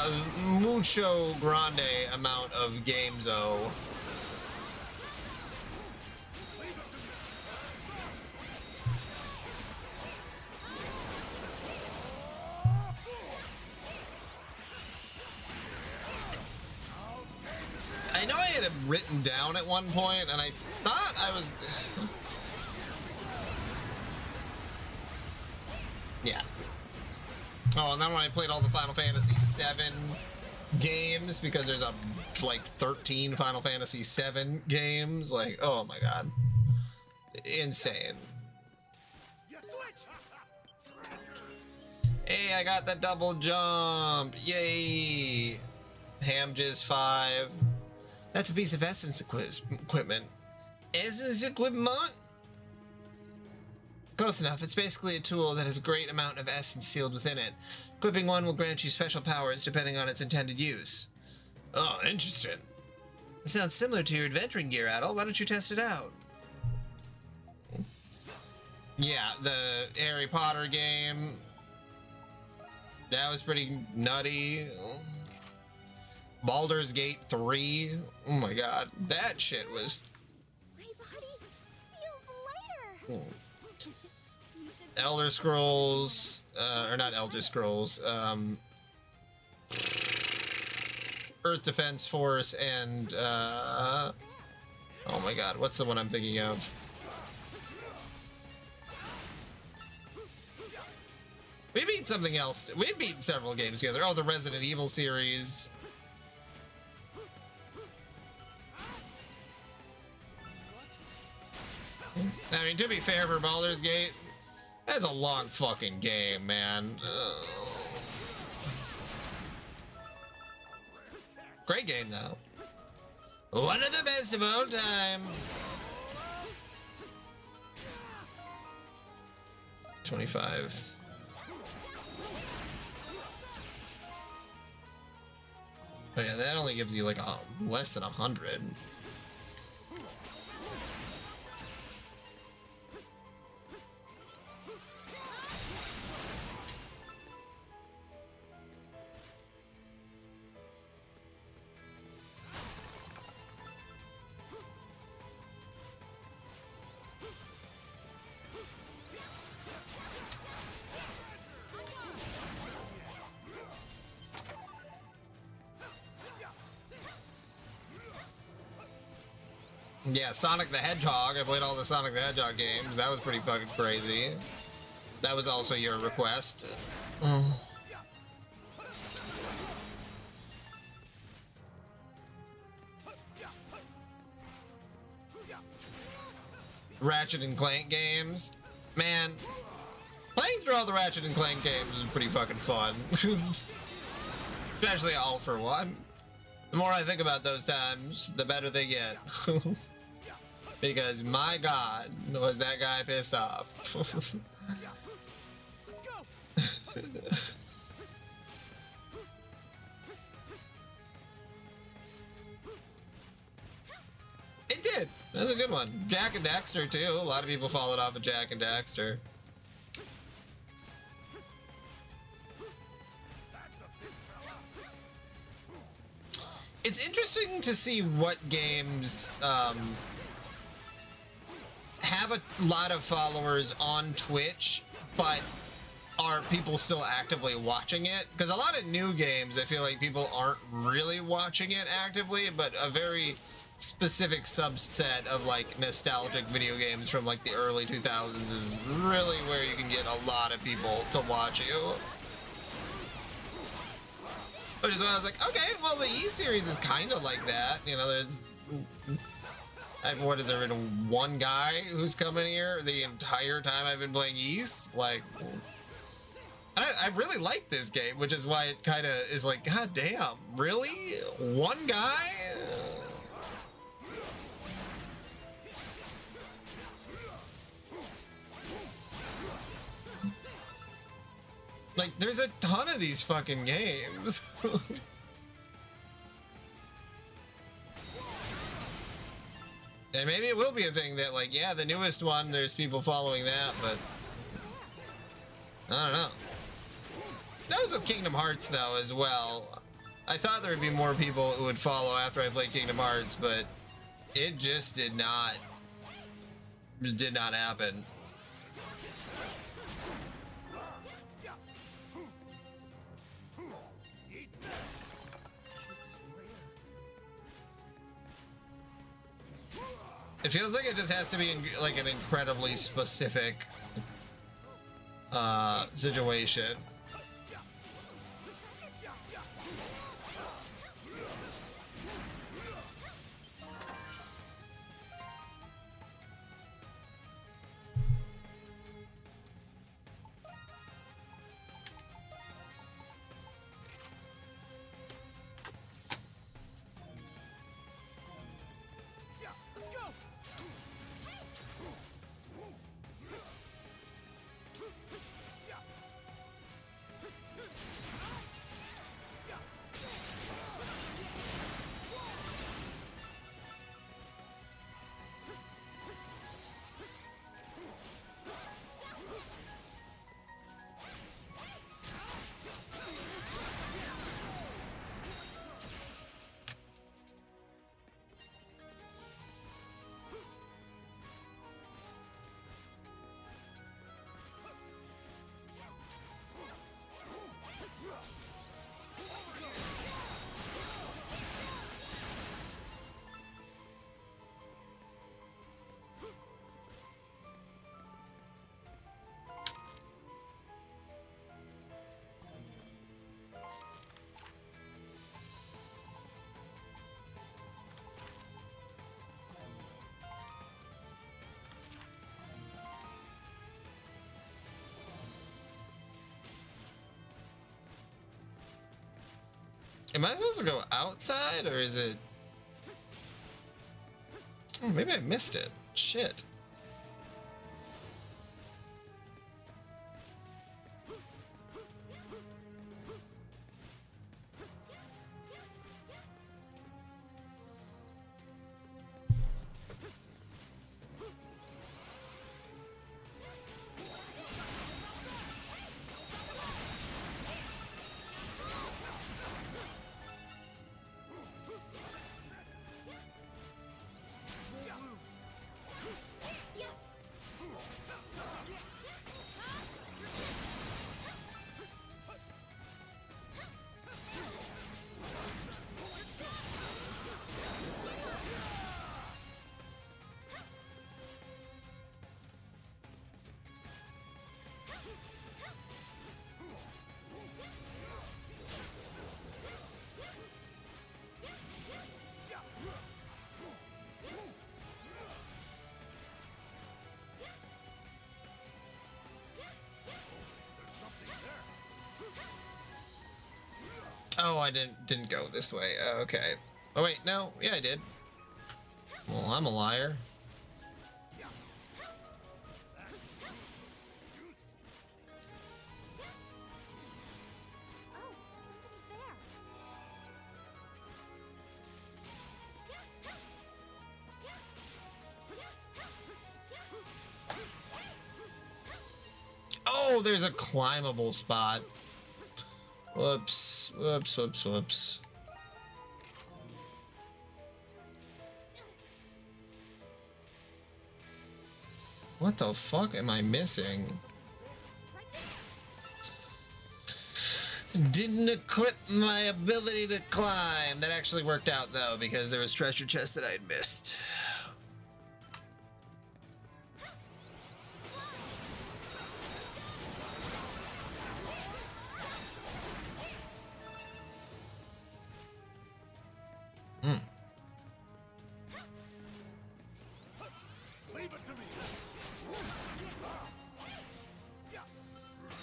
a mucho grande amount of games, though. I know I had it written down at one point, and I thought I was... yeah. Oh, and then when I played all the Final Fantasy VII games, because there's like 13 Final Fantasy VII games, like, oh my god. Insane. Hey, I got the double jump. Yay. Hamjizz 5. That's a piece of Essence equipment. Essence equipment? Close enough. It's basically a tool that has a great amount of essence sealed within it. Equipping one will grant you special powers depending on its intended use. Oh, interesting. It sounds similar to your adventuring gear, Adel. Why don't you test it out? Yeah, the Harry Potter game. That was pretty nutty. Baldur's Gate 3. Oh my god, that shit was... My body feels lighter. Elder Scrolls, or not Elder Scrolls, Earth Defense Force, and oh my god, what's the one I'm thinking of? We beat something else. We beat several games together. Oh, the Resident Evil series. I mean, to be fair for Baldur's Gate, that's a long fucking game, man. Great game, though. One of the best of all time. 25. Oh yeah, that only gives you like less than 100. Yeah, Sonic the Hedgehog. I played all the Sonic the Hedgehog games. That was pretty fucking crazy. That was also your request. Ratchet and Clank games. Man, playing through all the Ratchet and Clank games is pretty fucking fun. Especially All for One. The more I think about those times, the better they get. Because my god, was that guy pissed off. It did. That's a good one. Jak and Daxter too. A lot of people followed off of Jak and Daxter. It's interesting to see what games have a lot of followers on Twitch, but are people still actively watching it? Because a lot of new games, I feel like people aren't really watching it actively, but a very specific subset of like nostalgic video games from like the early 2000s is really where you can get a lot of people to watch you. Which is why I was like, okay, well the E series is kind of like that. You know, there's what is there been one guy who's come in here the entire time I've been playing Ys? Like, I really like this game, which is why it kind of is like, god damn, really? One guy? Like, there's a ton of these fucking games. And maybe it will be a thing that, like, yeah, the newest one, there's people following that, but I don't know. That was with Kingdom Hearts, though, as well. I thought there would be more people who would follow after I played Kingdom Hearts, but it just did not happen. It feels like it just has to be in, like, an incredibly specific situation. Am I supposed to go outside, or is it... Oh, maybe I missed it. Shit. Oh, I didn't go this way. Okay. Oh wait, no. Yeah, I did. Well, I'm a liar. Oh, there's a climbable spot. Whoops, whoops, whoops, whoops. What the fuck am I missing? Didn't equip my ability to climb. That actually worked out though, because there was treasure chests that I had missed.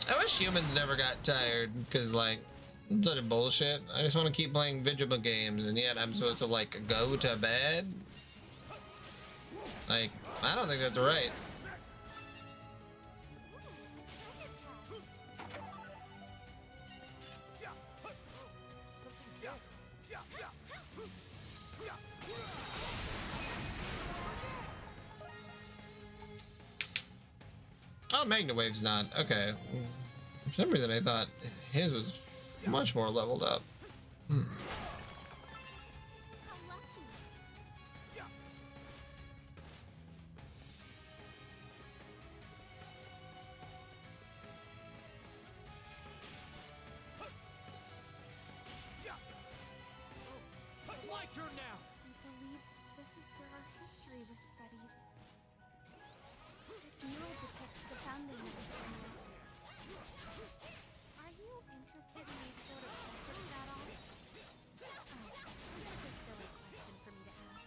I wish humans never got tired, because like, it's such a bullshit. I just want to keep playing Vigima games, and yet I'm supposed to like go to bed? Like, I don't think that's right. Oh, Magna Wave's not. Okay. For some reason I thought his was much more leveled up. My turn now. I believe this is where our history was studied. This mural depicts the founding of the family. Are you interested in these sort of secrets at all? Oh, that's a silly question for me to ask.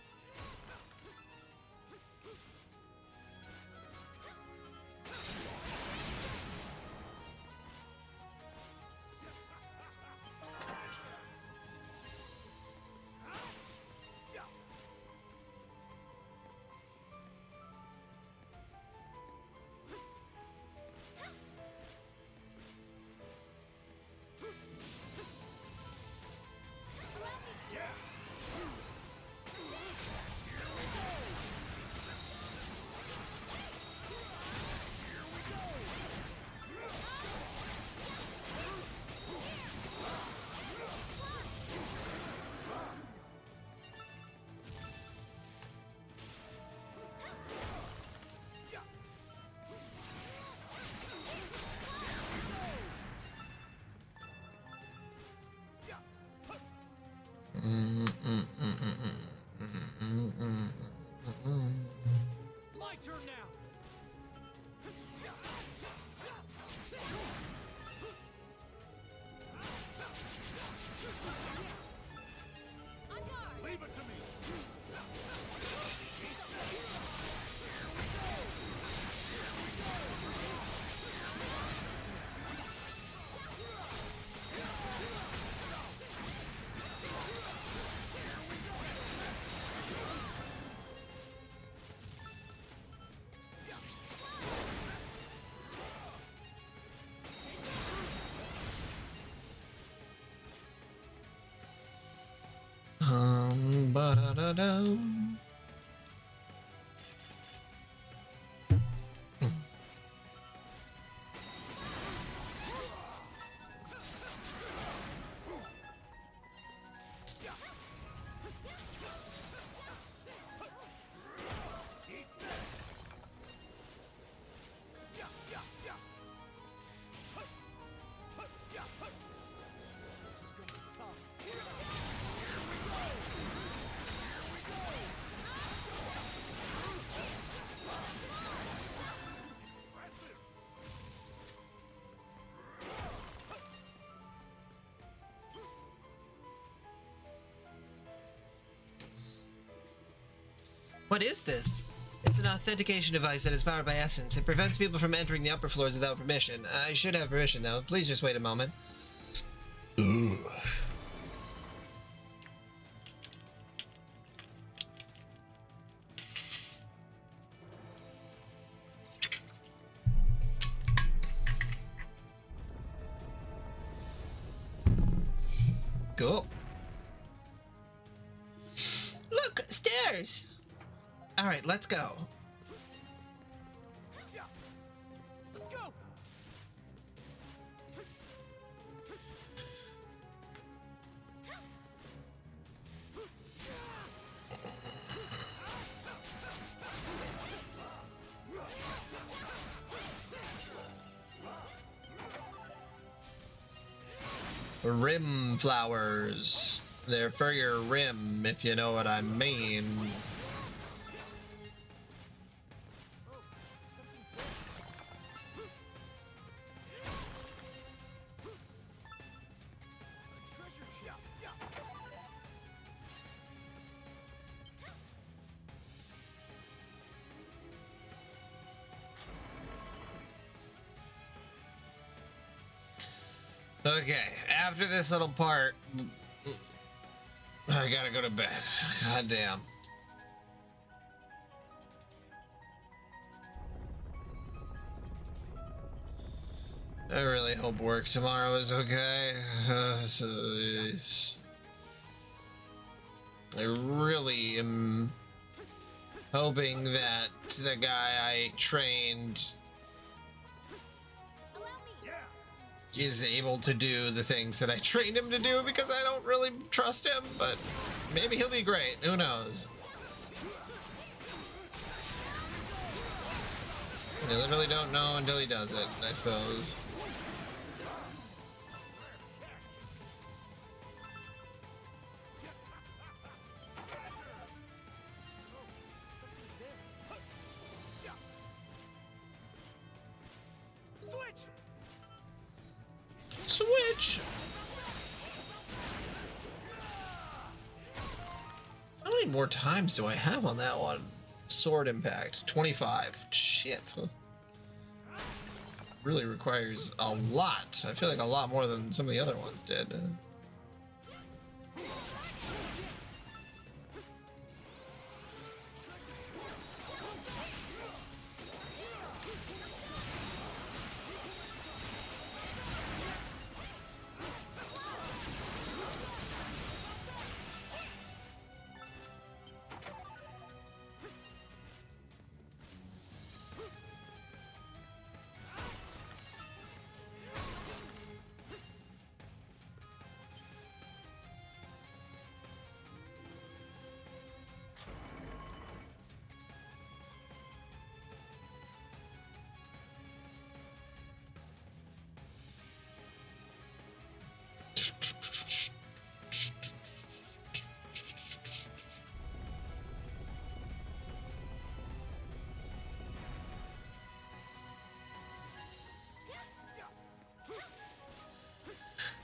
My turn now. Leave it to me. Ba-da-da-dum. What is this? It's an authentication device that is powered by Essence. It prevents people from entering the upper floors without permission. I should have permission though. Please just wait a moment. Ugh. Cool. Look, stairs! Alright, let's go. Let's go. rim flowers. They're for your rim, if you know what I mean. Okay, after this little part, I gotta go to bed. God damn. I really hope work tomorrow is okay. I really am hoping that the guy I trained is able to do the things that I trained him to do, because I don't really trust him, but maybe he'll be great. Who knows? You literally don't know until he does it, I suppose. Switch! How many more times do I have on that one? Sword impact. 25. Shit. Really requires a lot. I feel like a lot more than some of the other ones did.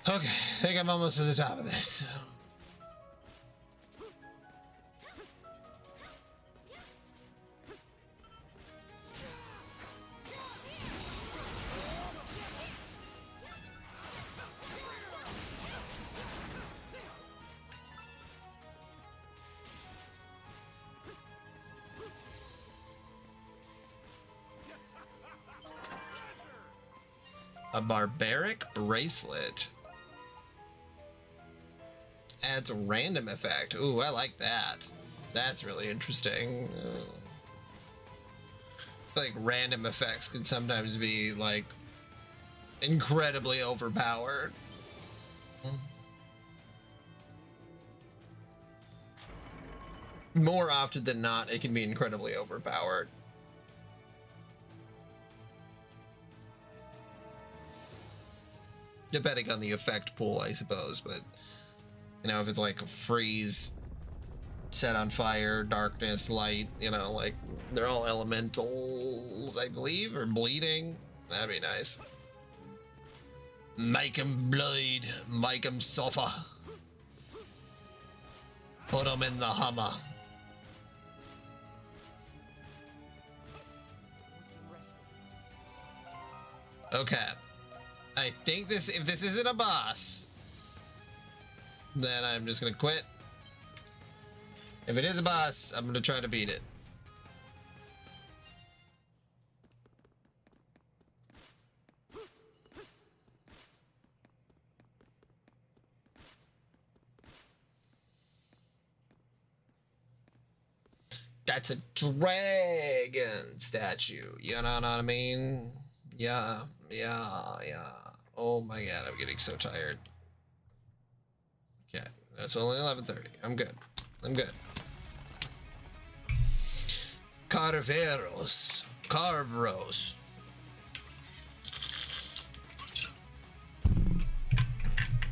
Okay, I think I'm almost to the top of this. A barbaric bracelet. Adds a random effect. Ooh, I like that. That's really interesting. Like, random effects can sometimes be, like, incredibly overpowered. More often than not, it can be incredibly overpowered. Depending on the effect pool, I suppose, but you know, if it's like freeze, set on fire, darkness, light, you know, like they're all elementals, I believe, or bleeding. That'd be nice. Make him bleed, make him suffer. Put him in the Hummer. Okay. I think this, if this isn't a boss, then I'm just gonna quit. If it is a boss, I'm gonna try to beat it. That's a dragon statue. You know what I mean? Yeah. Oh my god, I'm getting so tired. Okay, that's only 11:30. I'm good. Carveros. Carveros.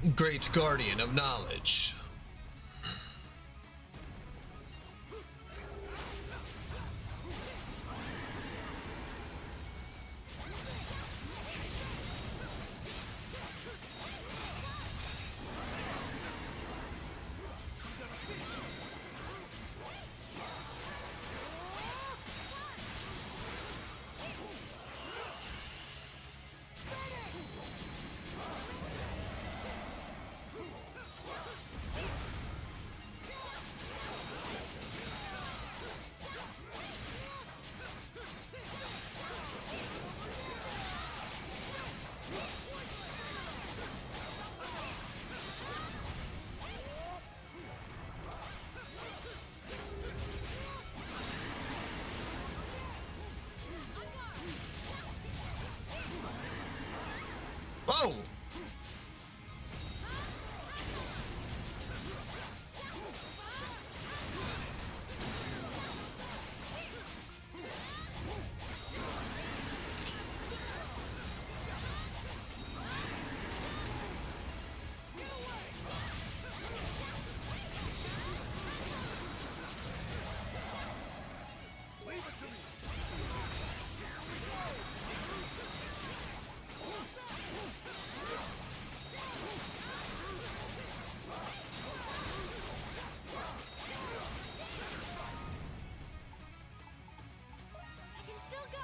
great guardian of knowledge. Whoa! I can still go.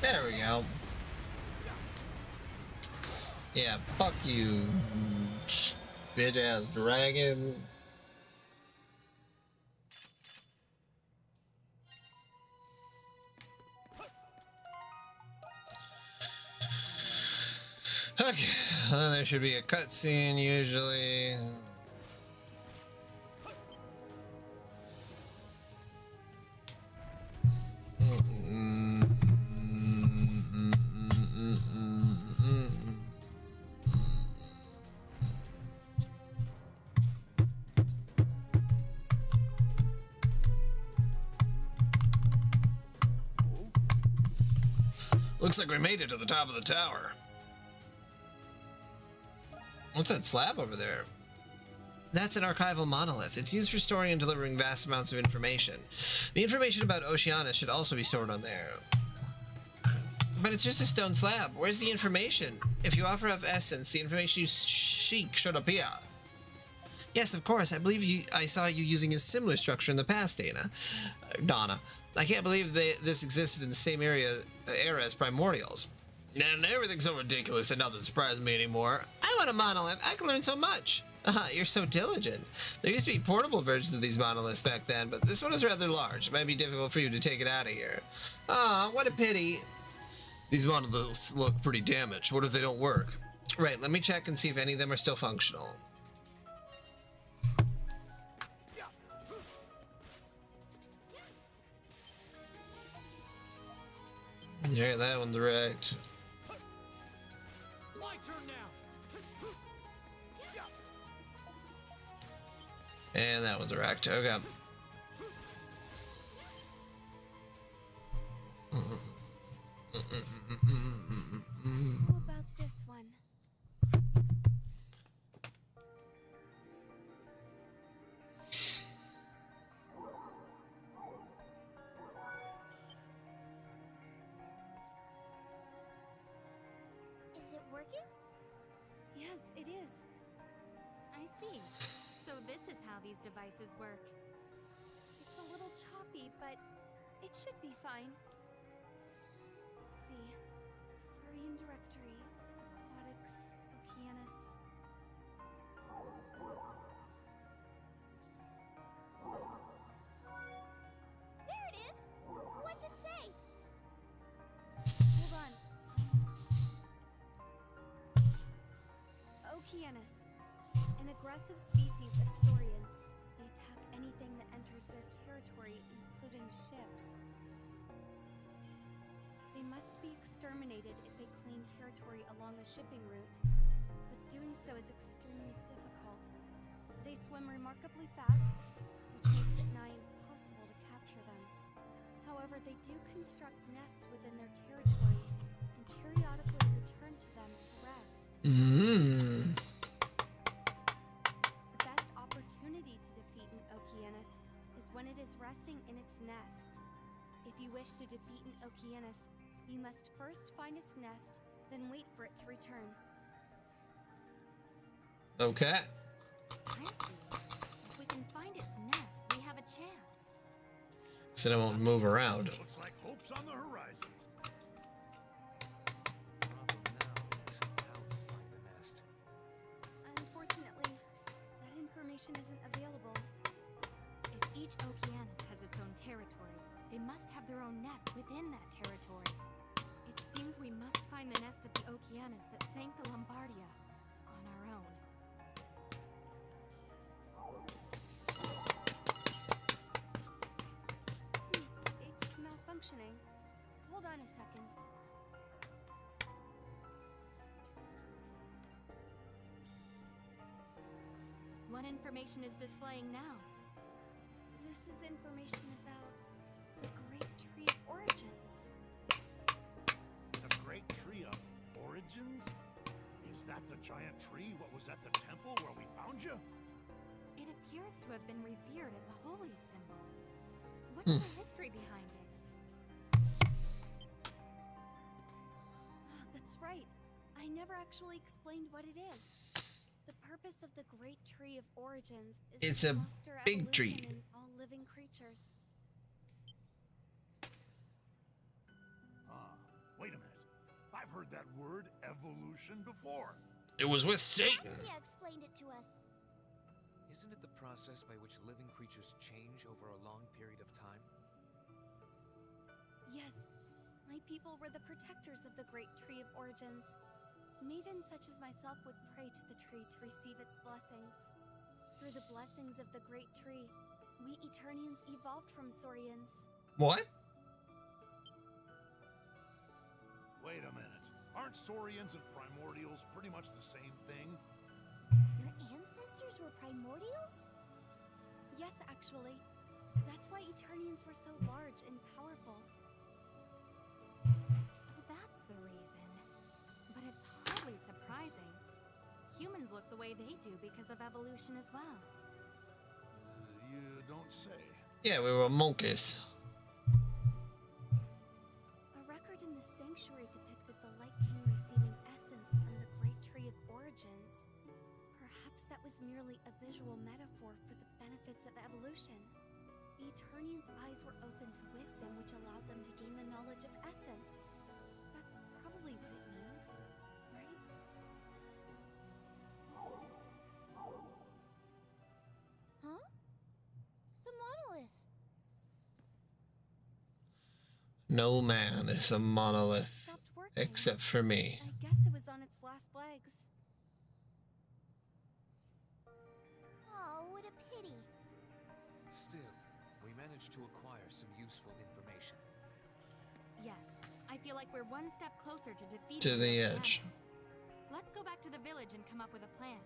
There we go. Yeah, fuck you, bitch ass dragon. Okay, there should be a cutscene usually. Looks like we made it to the top of the tower. What's that slab over there? That's an archival monolith. It's used for storing and delivering vast amounts of information. The information about Oceanus should also be stored on there. But it's just a stone slab. Where's the information? If you offer up essence, the information you seek should appear. Yes, of course. I believe I saw you using a similar structure in the past, Donna. I can't believe this existed in the same era as Primordials. And everything's so ridiculous that nothing surprises me anymore. I want a monolith. I can learn so much. You're so diligent. There used to be portable versions of these monoliths back then, but this one is rather large. It might be difficult for you to take it out of here. Aw, what a pity. These monoliths look pretty damaged. What if they don't work? Right, let me check and see if any of them are still functional. Yeah, that one's wrecked. My turn now. And that one's wrecked. Okay. How about this one? Is it working? Yes, it is. I see. So this is how these devices work. It's a little choppy, but it should be fine. Let's see. Saurian Directory, Aquatics, Okeanos. There it is! What's it say? Hold on. Okeanos, an aggressive species of saurian. They attack anything that enters their territory, including ships. They must be exterminated if they claim territory along a shipping route, but doing so is extremely difficult. They swim remarkably fast, which makes it nigh impossible to capture them. However, they do construct nests within their territory and periodically return to them to rest. Mm. The best opportunity to defeat an Okeanos is when it is resting in its nest. If you wish to defeat an Okeanos, you must first find its nest, then wait for it to return. Okay. I see. If we can find its nest, we have a chance. So it won't move around. Looks like hope's on the horizon. Unfortunately, that information isn't available. If each Okeanos has its own territory, they must have their own nest within that territory. It seems we must find the nest of the Okeanos that sank the Lombardia on our own. It's malfunctioning. Hold on a second. What information is displaying now? This is information about the Great Tree of Origins. The Great Tree of Origins? Is that the giant tree what was at the temple where we found you? It appears to have been revered as a holy symbol. What's the history behind it? Oh, that's right. I never actually explained what it is. The purpose of the Great Tree of Origins is It's to a foster big evolution tree. in all living creatures. Wait a minute. I've heard that word evolution before. It was with Satan. Garcia explained it to us. Isn't it the process by which living creatures change over a long period of time? Yes, my people were the protectors of the Great Tree of Origins. Maidens such as myself would pray to the tree to receive its blessings. Through the blessings of the Great Tree, we Eternians evolved from Saurians. What? Wait a minute. Aren't Saurians and Primordials pretty much the same thing? Your ancestors were primordials? Yes, actually. That's why Eternians were so large and powerful. So that's the reason. But it's hardly surprising. Humans look the way they do because of evolution as well. You don't say. Yeah, we were monkeys. A record in the sanctuary depicted the Light King receiving essence from the Great Tree of Origins. Perhaps that was merely a visual metaphor for the benefits of evolution. The Eternians' eyes were open to wisdom, which allowed them to gain the knowledge of essence. That's probably what it means, right? Huh? The monolith. No man is a monolith. Stopped working. Except for me. I guess it was on its last legs. Oh, what a pity. Still, we managed to acquire some useful information. Yes, I feel like we're one step closer to defeating To the Okeanos. edge. Let's go back to the village and come up with a plan.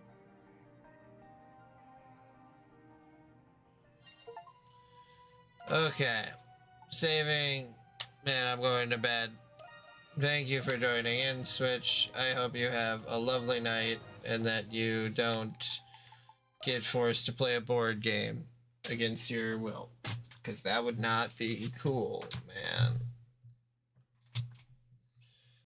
Okay. Saving. Man, I'm going to bed. Thank you for joining in, Switch. I hope you have a lovely night and that you don't get forced to play a board game against your will. Because that would not be cool, man.